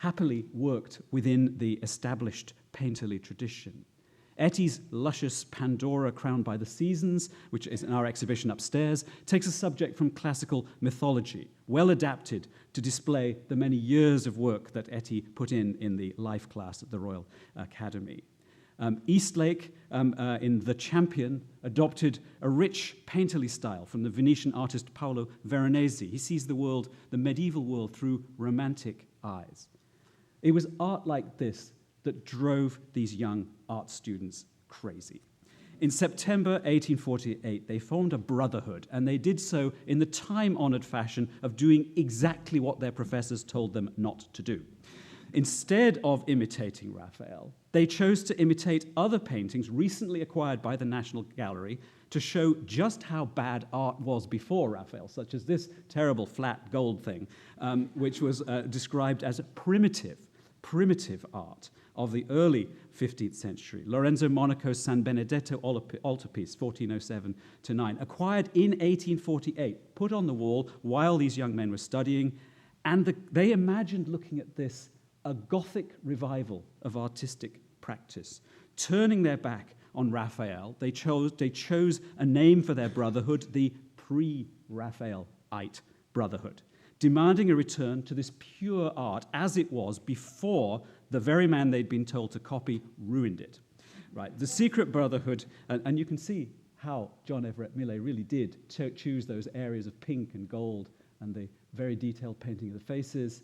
happily worked within the established painterly tradition. Etty's luscious Pandora crowned by the seasons, which is in our exhibition upstairs, takes a subject from classical mythology, well adapted to display the many years of work that Etty put in the life class at the Royal Academy. Eastlake, in The Champion, adopted a rich painterly style from the Venetian artist Paolo Veronese. He sees the world, the medieval world, through romantic eyes. It was art like this that drove these young art students crazy. In September 1848, they formed a brotherhood, and they did so in the time-honored fashion of doing exactly what their professors told them not to do. Instead of imitating Raphael, they chose to imitate other paintings recently acquired by the National Gallery to show just how bad art was before Raphael, such as this terrible flat gold thing, which was described as primitive art of the early 15th century. Lorenzo Monaco's San Benedetto altarpiece, 1407-9, acquired in 1848, put on the wall while these young men were studying, and they imagined looking at this a Gothic revival of artistic practice. Turning their back on Raphael, they chose a name for their brotherhood, the Pre-Raphaelite Brotherhood, demanding a return to this pure art as it was before the very man they'd been told to copy ruined it. Right, the secret brotherhood, and you can see how John Everett Millais really did choose those areas of pink and gold and the very detailed painting of the faces.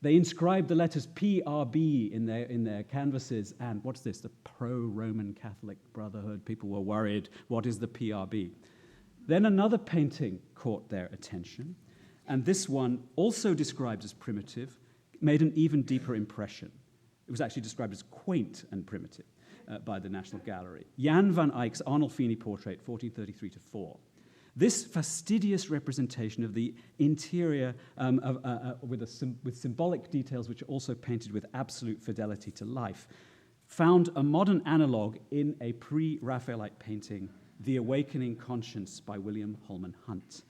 They inscribed the letters PRB in their canvases, and what's this? The pro-Roman Catholic Brotherhood. People were worried. What is the PRB? Then another painting caught their attention, and this one, also described as primitive, made an even deeper impression. It was actually described as quaint and primitive by the National Gallery. Jan van Eyck's Arnolfini portrait, 1433-4. This fastidious representation of the interior with symbolic details which are also painted with absolute fidelity to life found a modern analogue in a pre-Raphaelite painting, The Awakening Conscience by William Holman Hunt.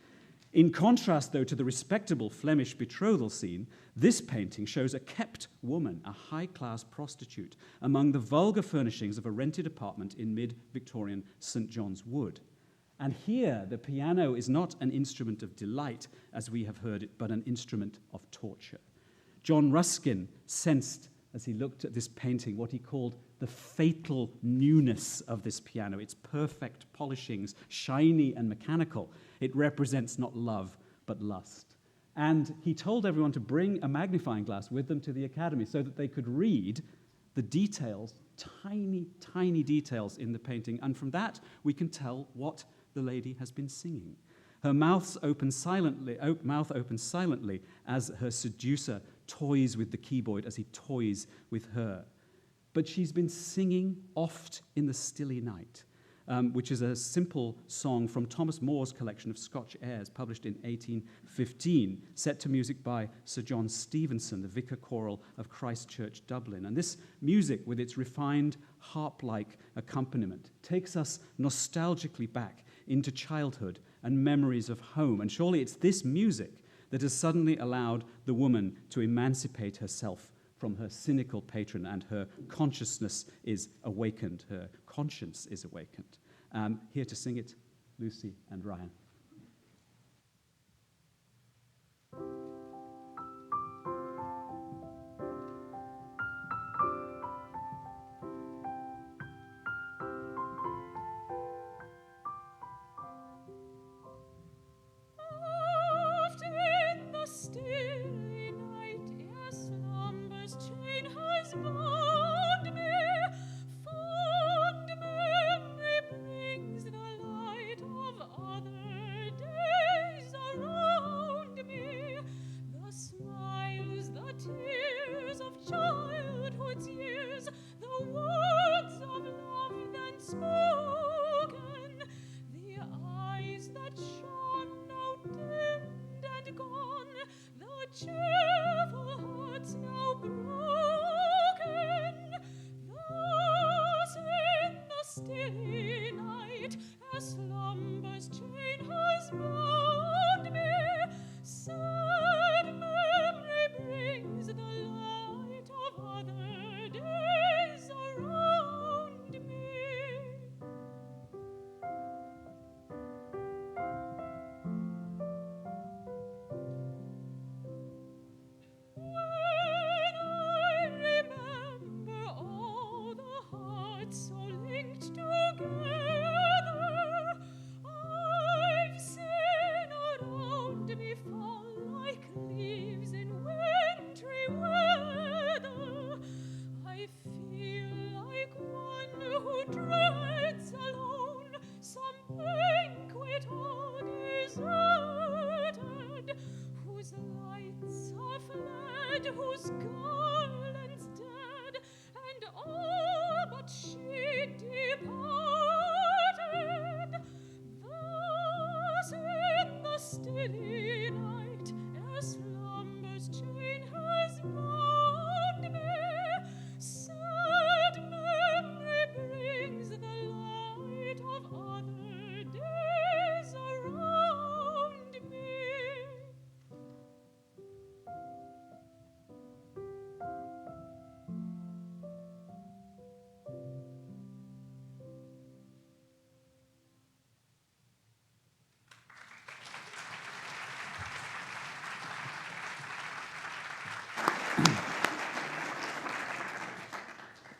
In contrast, though, to the respectable Flemish betrothal scene, this painting shows a kept woman, a high-class prostitute, among the vulgar furnishings of a rented apartment in mid-Victorian St. John's Wood. And here, the piano is not an instrument of delight, as we have heard it, but an instrument of torture. John Ruskin sensed, as he looked at this painting, what he called the fatal newness of this piano, its perfect polishings, shiny and mechanical. It represents not love, but lust. And he told everyone to bring a magnifying glass with them to the Academy so that they could read the details, tiny, tiny details in the painting. And from that, we can tell what the lady has been singing. Her mouth opens silently as her seducer toys with the keyboard, as he toys with her. But she's been singing Oft in the Stilly Night, which is a simple song from Thomas More's collection of Scotch airs, published in 1815, set to music by Sir John Stevenson, the vicar choral of Christ Church, Dublin. And this music, with its refined harp-like accompaniment, takes us nostalgically back into childhood and memories of home. And surely it's this music that has suddenly allowed the woman to emancipate herself from her cynical patron, and her consciousness is awakened, her conscience is awakened. Here to sing it, Lucy and Ryan. dead, whose garland's dead, and all but she departed. Thus in the stilly night, ere slumber's chain has bound me, sad memory brings the light of other days around me.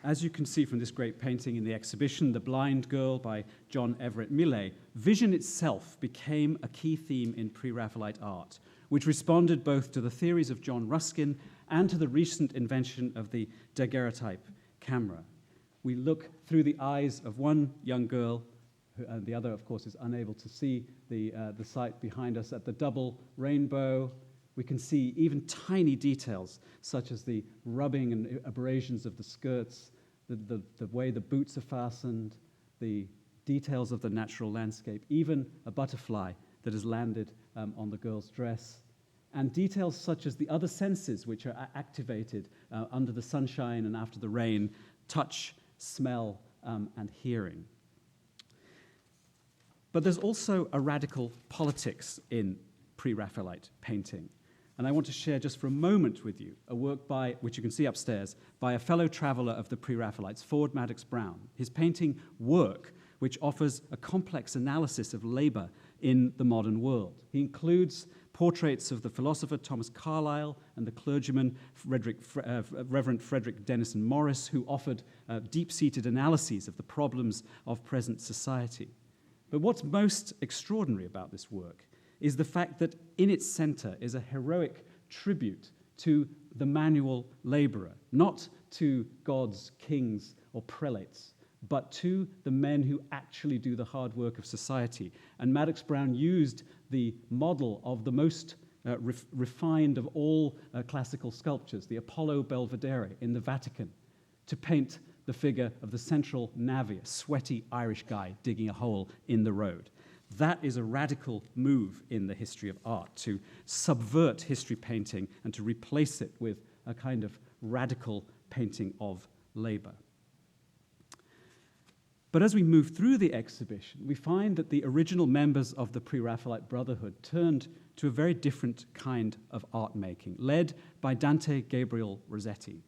As you can see from this great painting in the exhibition, The Blind Girl by John Everett Millais, vision itself became a key theme in Pre-Raphaelite art, which responded both to the theories of John Ruskin and to the recent invention of the daguerreotype camera. We look through the eyes of one young girl, and the other, of course, is unable to see the sight behind us, at the double rainbow. We can see even tiny details, such as the rubbing and abrasions of the skirts, the way the boots are fastened, the details of the natural landscape, even a butterfly that has landed on the girl's dress, and details such as the other senses which are activated under the sunshine and after the rain: touch, smell, and hearing. But there's also a radical politics in Pre-Raphaelite painting. And I want to share just for a moment with you a work by, which you can see upstairs, by a fellow traveller of the Pre-Raphaelites, Ford Madox Brown. His painting Work, which offers a complex analysis of labour in the modern world. He includes portraits of the philosopher Thomas Carlyle and the clergyman Reverend Frederick Denison Morris, who offered deep-seated analyses of the problems of present society. But what's most extraordinary about this work is the fact that in its center is a heroic tribute to the manual laborer, not to gods, kings, or prelates, but to the men who actually do the hard work of society. And Madox Brown used the model of the most refined of all classical sculptures, the Apollo Belvedere in the Vatican, to paint the figure of the central navvy, a sweaty Irish guy digging a hole in the road. That is a radical move in the history of art, to subvert history painting and to replace it with a kind of radical painting of labor. But as we move through the exhibition, we find that the original members of the Pre-Raphaelite Brotherhood turned to a very different kind of art making, led by Dante Gabriel Rossetti.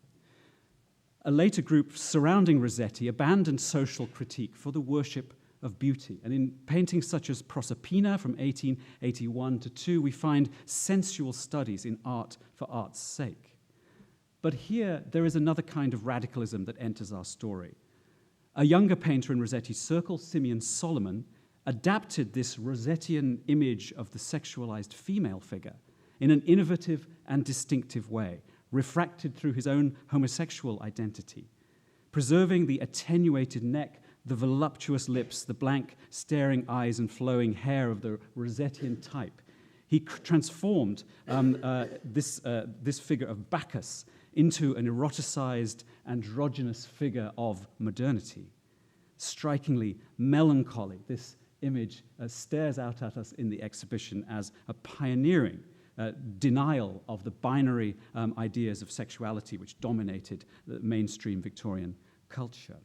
A later group surrounding Rossetti abandoned social critique for the worship of beauty. And in paintings such as Proserpina from 1881 to 2, we find sensual studies in art for art's sake. But here, there is another kind of radicalism that enters our story. A younger painter in Rossetti's circle, Simeon Solomon, adapted this Rossettian image of the sexualized female figure in an innovative and distinctive way, refracted through his own homosexual identity, preserving the attenuated neck, the voluptuous lips, the blank, staring eyes and flowing hair of the Rossettian type. He transformed this figure of Bacchus into an eroticized, androgynous figure of modernity. Strikingly melancholy, this image stares out at us in the exhibition as a pioneering denial of the binary ideas of sexuality which dominated the mainstream Victorian culture.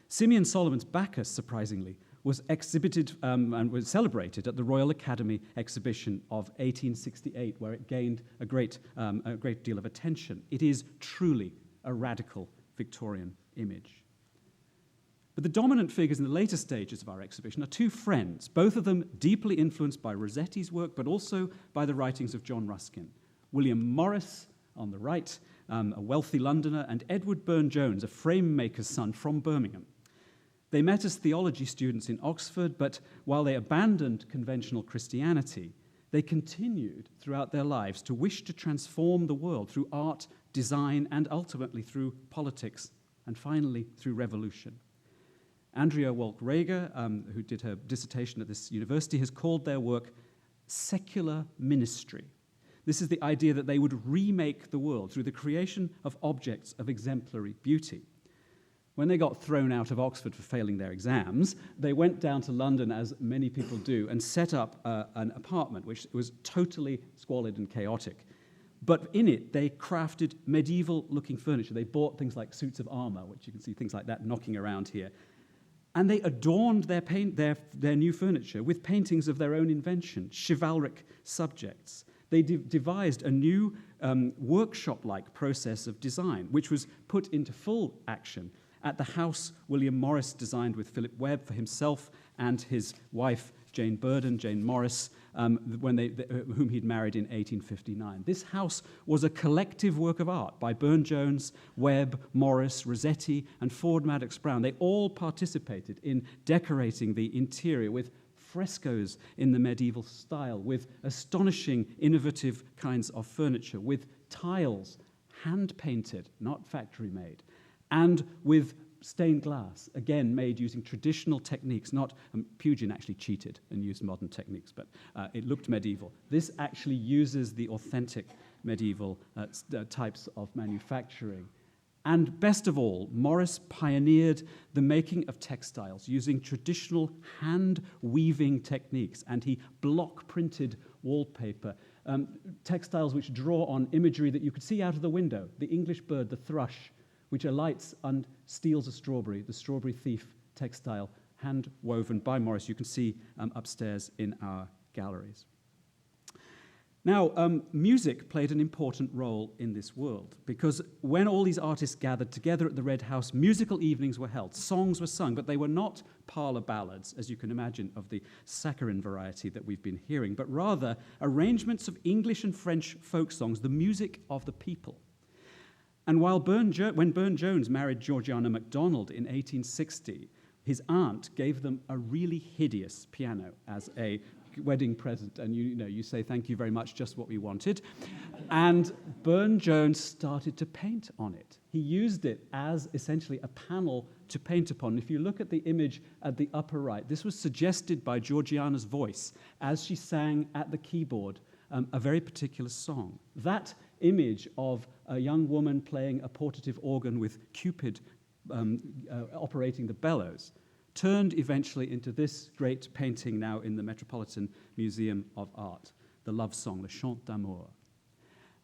Simeon Solomon's Bacchus, surprisingly, was exhibited and was celebrated at the Royal Academy exhibition of 1868, where it gained a great deal of attention. It is truly a radical Victorian image. But the dominant figures in the later stages of our exhibition are two friends, both of them deeply influenced by Rossetti's work, but also by the writings of John Ruskin. William Morris, on the right, a wealthy Londoner, and Edward Burne-Jones, a frame-maker's son from Birmingham. They met as theology students in Oxford, but while they abandoned conventional Christianity, they continued throughout their lives to wish to transform the world through art, design, and ultimately through politics, and finally through revolution. Andrea Wolk-Reger, who did her dissertation at this university, has called their work secular ministry. This is the idea that they would remake the world through the creation of objects of exemplary beauty. When they got thrown out of Oxford for failing their exams, they went down to London, as many people do, and set up an apartment which was totally squalid and chaotic. But in it, they crafted medieval-looking furniture. They bought things like suits of armor, which you can see things like that knocking around here. And they adorned their new furniture with paintings of their own invention, chivalric subjects. They devised a new workshop-like process of design, which was put into full action at the house William Morris designed with Philip Webb for himself and his wife, Jane Morris, whom he'd married in 1859. This house was a collective work of art by Burne-Jones, Webb, Morris, Rossetti, and Ford Madox Brown. They all participated in decorating the interior with frescoes in the medieval style, with astonishing, innovative kinds of furniture, with tiles, hand-painted, not factory-made, and with stained glass, again made using traditional techniques. Pugin actually cheated and used modern techniques, but it looked medieval. This actually uses the authentic medieval types of manufacturing. And best of all, Morris pioneered the making of textiles using traditional hand-weaving techniques, and he block-printed wallpaper, textiles which draw on imagery that you could see out of the window, the English bird, the thrush, which alights and steals a strawberry, the strawberry thief textile, hand-woven by Morris. You can see upstairs in our galleries. Now, music played an important role in this world, because when all these artists gathered together at the Red House, musical evenings were held, songs were sung, but they were not parlor ballads, as you can imagine, of the saccharine variety that we've been hearing, but rather arrangements of English and French folk songs, the music of the people. And when Burne-Jones married Georgiana MacDonald in 1860, his aunt gave them a really hideous piano as a wedding present, and you say thank you very much, just what we wanted. And Burne-Jones started to paint on it. He used it as essentially a panel to paint upon. If you look at the image at the upper right, this was suggested by Georgiana's voice as she sang at the keyboard a very particular song. That image of a young woman playing a portative organ with Cupid operating the bellows turned eventually into this great painting now in the Metropolitan Museum of Art, the love song, the Chant d'amour.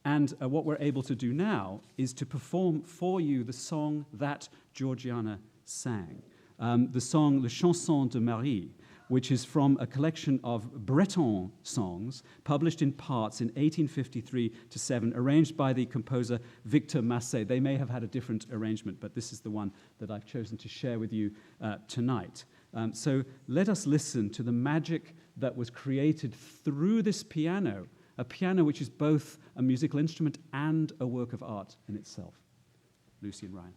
And what we're able to do now is to perform for you the song that Georgiana sang, the song Le Chanson de Marie, which is from a collection of Breton songs published in parts in 1853-7, arranged by the composer Victor Massé. They may have had a different arrangement, but this is the one that I've chosen to share with you tonight. So let us listen to the magic that was created through this piano, a piano which is both a musical instrument and a work of art in itself. Lucy and Ryan.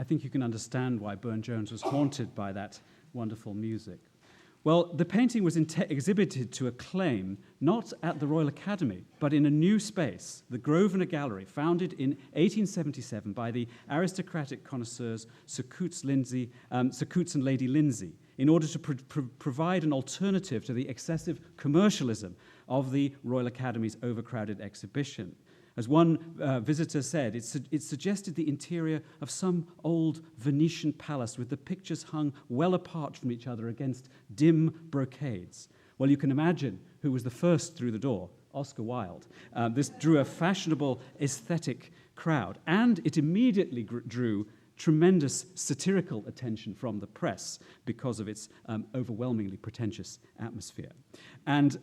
think you can understand why Burne-Jones was haunted by that wonderful music. Well, the painting was exhibited to acclaim not at the Royal Academy, but in a new space, the Grosvenor Gallery, founded in 1877 by the aristocratic connoisseurs Sir Coutts and Lady Lindsay, in order to provide an alternative to the excessive commercialism of the Royal Academy's overcrowded exhibition. As one visitor said, it suggested the interior of some old Venetian palace with the pictures hung well apart from each other against dim brocades. Well, you can imagine who was the first through the door, Oscar Wilde. This drew a fashionable aesthetic crowd, and it immediately drew tremendous satirical attention from the press because of its overwhelmingly pretentious atmosphere. And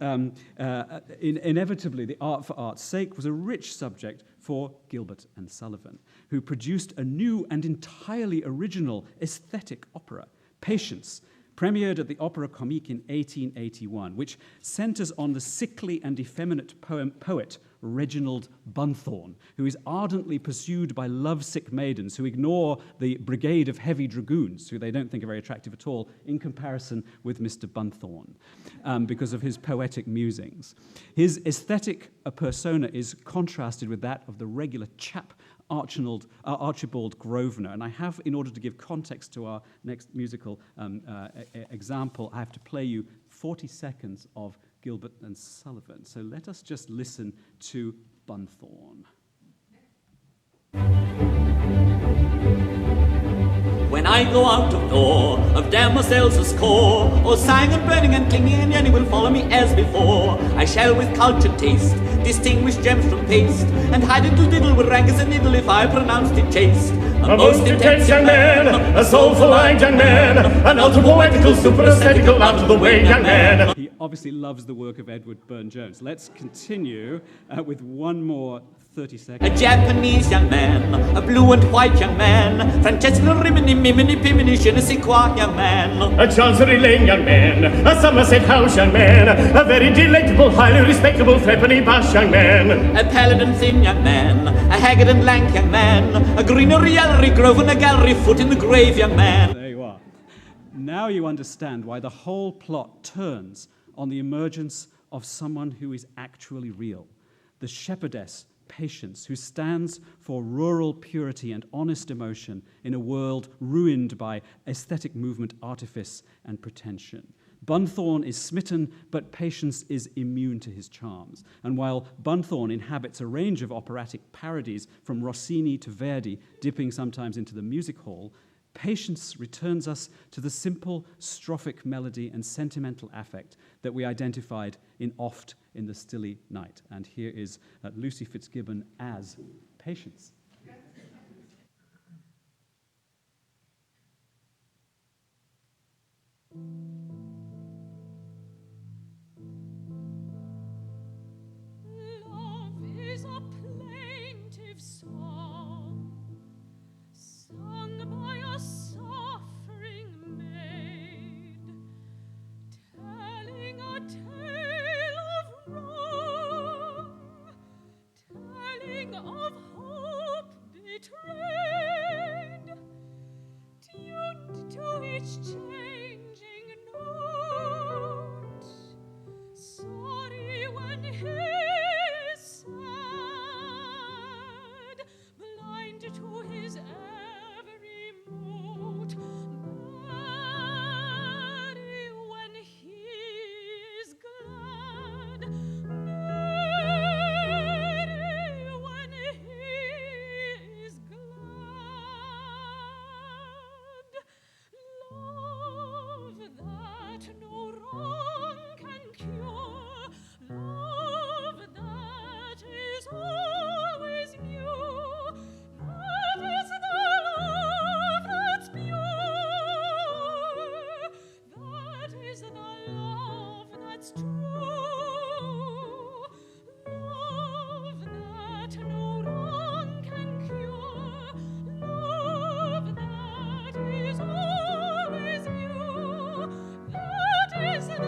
inevitably, the art for art's sake was a rich subject for Gilbert and Sullivan, who produced a new and entirely original aesthetic opera, Patience, premiered at the Opera Comique in 1881, which centers on the sickly and effeminate poet Reginald Bunthorne, who is ardently pursued by lovesick maidens who ignore the brigade of heavy dragoons, who they don't think are very attractive at all, in comparison with Mr. Bunthorne, because of his poetic musings. His aesthetic persona is contrasted with that of the regular chap Archibald Grosvenor. And I have, in order to give context to our next musical example, I have to play you 40 seconds of Gilbert and Sullivan. So let us just listen to Bunthorne. When I go out of door, of damoiselles a score, or sighing and burning and clinging, and any will follow me as before. I shall with cultured taste distinguish gems from paste, and hide diddle with rank as a needle if I pronounced it chaste. A most intense young man, a soulful-eyed young man, an ultra-poetical, super-aesthetical, out-of-the-way young man. He obviously loves the work of Edward Burne-Jones. Let's continue with one more 30 seconds. A Japanese young man, a blue and white young man, Francesco Rimini, Mimini, Pimini, je ne sais quoi young man. A Chancery Lane young man, a Somerset House young man, a very delectable, highly respectable, threepenny bash young man. A pallid and thin young man, a haggard and lank young man, a greenery gallery, Grosvenor Gallery, foot in the grave young man. There you are. Now you understand why the whole plot turns on the emergence of someone who is actually real, the shepherdess Patience, who stands for rural purity and honest emotion in a world ruined by aesthetic movement, artifice, and pretension. Bunthorne is smitten, but Patience is immune to his charms. And while Bunthorne inhabits a range of operatic parodies from Rossini to Verdi, dipping sometimes into the music hall, Patience returns us to the simple strophic melody and sentimental affect that we identified in Oft in the Stilly Night. And here is Lucy Fitz Gibbon as Patience. Love is a plaintive song, sung by a suffering maid, telling a tale of wrong, telling of hope betrayed, tuned to each changing note, sorry when he is sad, blind to his every mood, merry when he is glad, merry when he is glad. Love that no wrong can cure, love that is always new, that is the love that's pure, that is the love that's true, love that no wrong can cure, love that is always new, that is the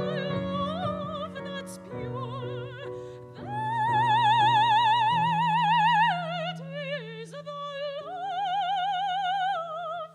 love that's pure, that is the love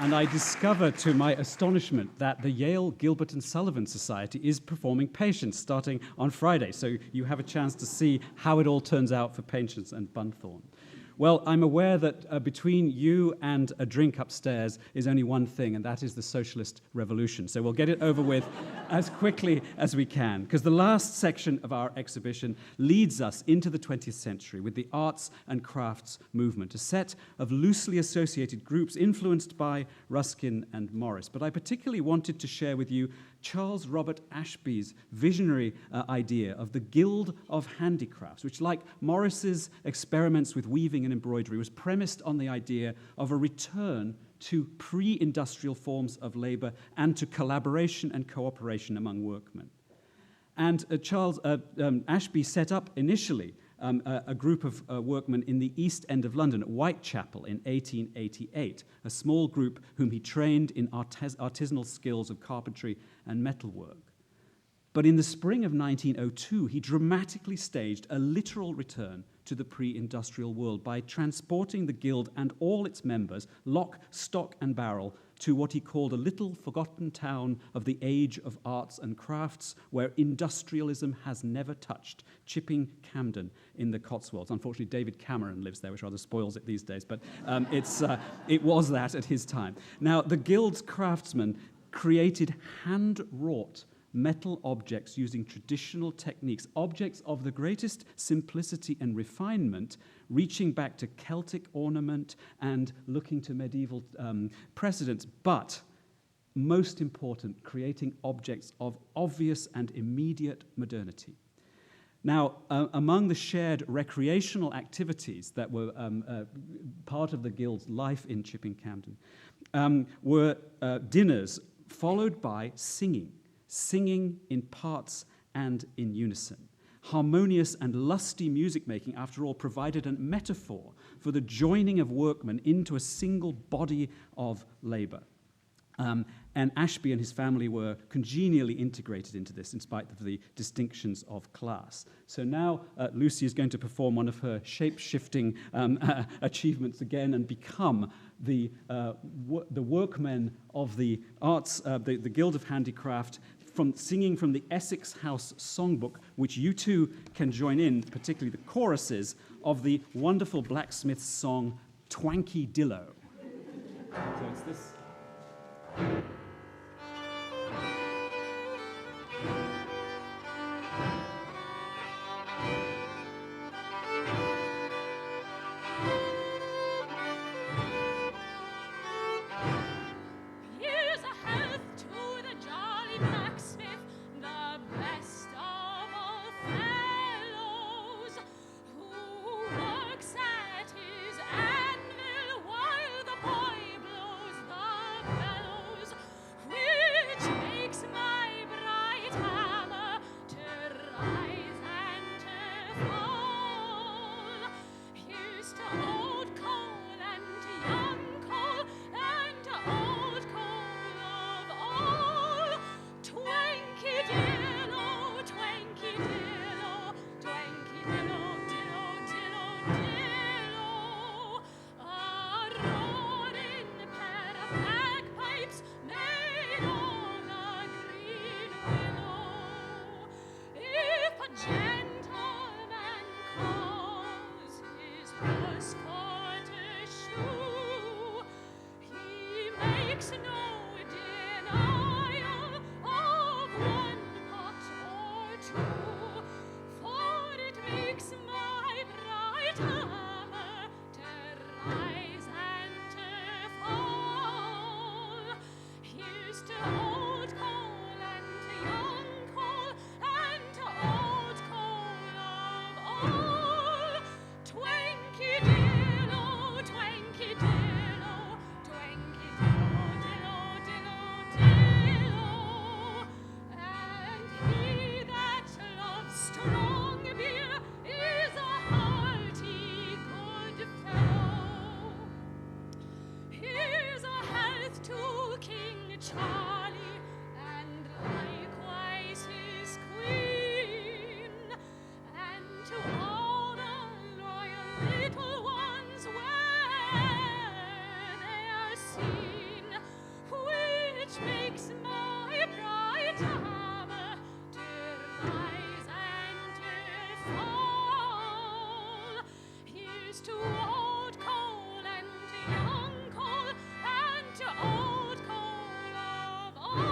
And I discover, to my astonishment, that the Yale Gilbert and Sullivan Society is performing Patience starting on Friday. So you have a chance to see how it all turns out for Patience and Bunthorne. Well, I'm aware that between you and a drink upstairs is only one thing, and that is the socialist revolution. So we'll get it over with as quickly as we can, because the last section of our exhibition leads us into the 20th century with the arts and crafts movement, a set of loosely associated groups influenced by Ruskin and Morris. But I particularly wanted to share with you Charles Robert Ashby's visionary idea of the Guild of Handicrafts, which, like Morris's experiments with weaving and embroidery, was premised on the idea of a return to pre-industrial forms of labor and to collaboration and cooperation among workmen. And Charles Ashby set up initially a group of workmen in the East End of London at Whitechapel in 1888, a small group whom he trained in artisanal skills of carpentry and metalwork. But in the spring of 1902, he dramatically staged a literal return to the pre-industrial world by transporting the Guild and all its members, lock, stock, and barrel, to what he called a little forgotten town of the age of arts and crafts, where industrialism has never touched, Chipping Campden in the Cotswolds. Unfortunately, David Cameron lives there, which rather spoils it these days, but it was that at his time. Now, the Guild's craftsmen created hand-wrought metal objects using traditional techniques, objects of the greatest simplicity and refinement, reaching back to Celtic ornament and looking to medieval precedents, but most important, creating objects of obvious and immediate modernity. Now, among the shared recreational activities that were part of the Guild's life in Chipping Campden were dinners followed by singing in parts and in unison. Harmonious and lusty music-making, after all, provided a metaphor for the joining of workmen into a single body of labor. And Ashby and his family were congenially integrated into this in spite of the distinctions of class. So now Lucy is going to perform one of her shape-shifting achievements again and become the workmen of the arts, the Guild of Handicraft, singing from the Essex House Songbook, which you too can join in, particularly the choruses of the wonderful blacksmith's song, Twanky Dillo. So it's this. Works at his anvil while the boy blows the Charlie, and likewise his queen, and to all the royal little ones where they are seen, which makes my bright hammer to rise and to fall. Here's to old Cole and to young Cole and to old Cole of all.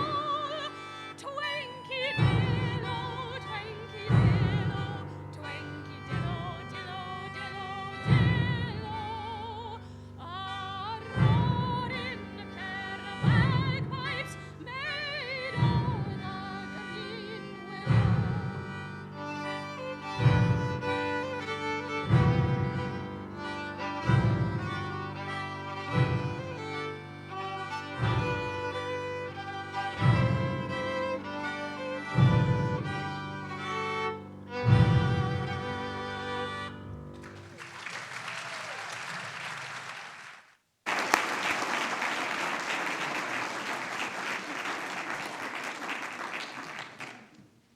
Twanky dillo, twanky dillo, twanky dillo, dillo, dillo, dillo. A roaring pair of bagpipes made on the green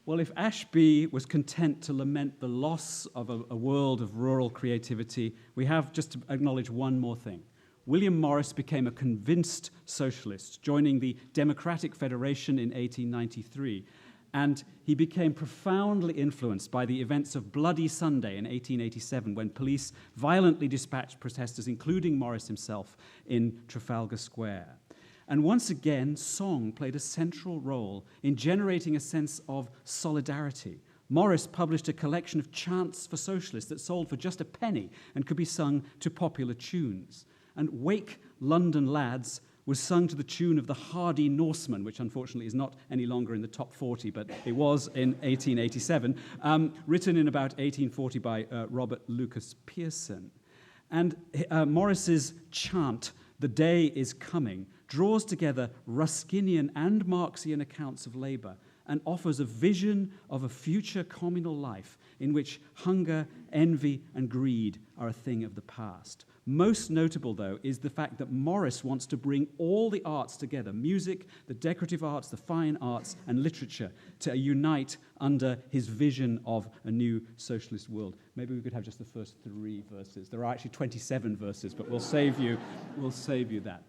Well, if Ashby was content to lament the loss of a world of rural creativity, we have just to acknowledge one more thing. William Morris became a convinced socialist, joining the Democratic Federation in 1893, and he became profoundly influenced by the events of Bloody Sunday in 1887, when police violently dispatched protesters, including Morris himself, in Trafalgar Square. And once again, song played a central role in generating a sense of solidarity. Morris published a collection of chants for socialists that sold for just a penny and could be sung to popular tunes. And Wake London Lads was sung to the tune of the Hardy Norseman, which unfortunately is not any longer in the top 40, but it was in 1887, written in about 1840 by Robert Lucas Pearson. And Morris's chant, "The Day is Coming," draws together Ruskinian and Marxian accounts of labor and offers a vision of a future communal life in which hunger, envy, and greed are a thing of the past. Most notable, though, is the fact that Morris wants to bring all the arts together, music, the decorative arts, the fine arts, and literature, to unite under his vision of a new socialist world. Maybe we could have just the first 3 verses. There are actually 27 verses, but we'll save you that.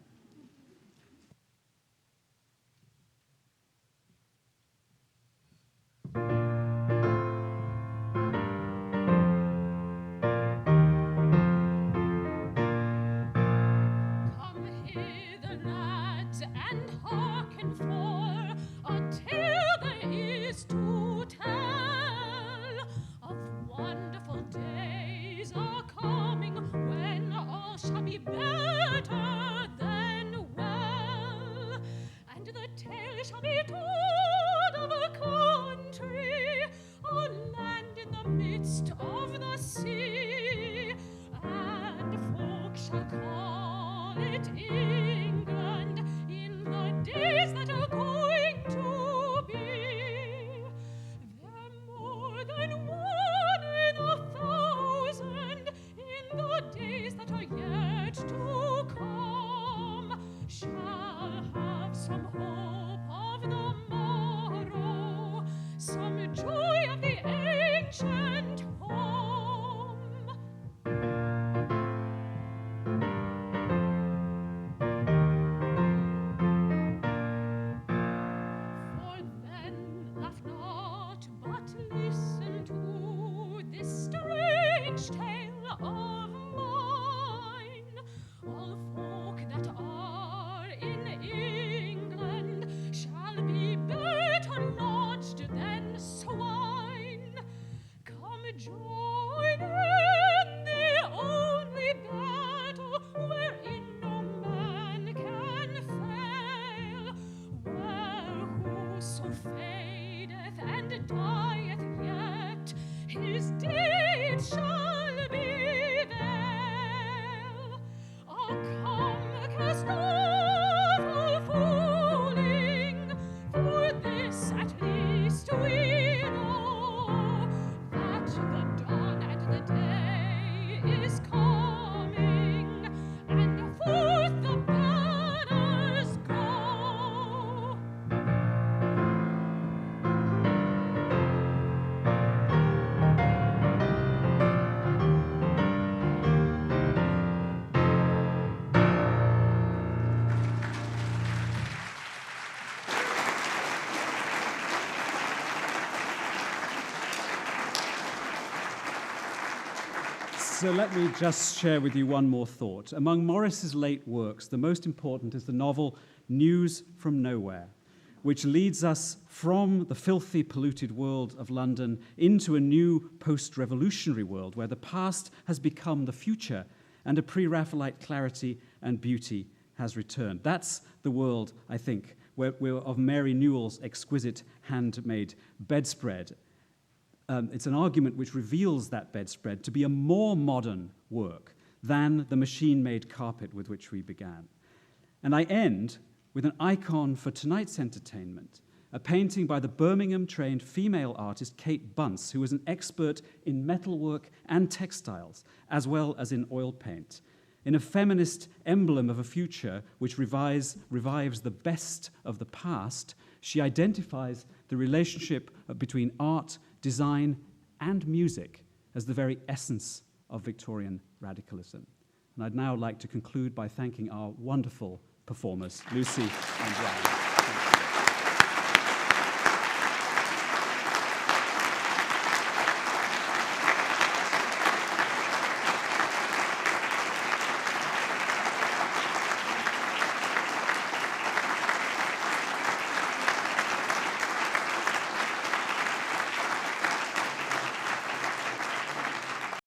coming, and forth the banners go. So let me just share with you one more thought. Among Morris's late works, the most important is the novel News from Nowhere, which leads us from the filthy, polluted world of London into a new post-revolutionary world where the past has become the future and a pre-Raphaelite clarity and beauty has returned. That's the world, I think, of Mary Newell's exquisite handmade bedspread. It's an argument which reveals that bedspread to be a more modern work than the machine-made carpet with which we began. And I end with an icon for tonight's entertainment, a painting by the Birmingham-trained female artist Kate Bunce, who was an expert in metalwork and textiles, as well as in oil paint. In a feminist emblem of a future which revives the best of the past, she identifies the relationship between art, design, and music as the very essence of Victorian radicalism. And I'd now like to conclude by thanking our wonderful performers, Lucy and Ryan.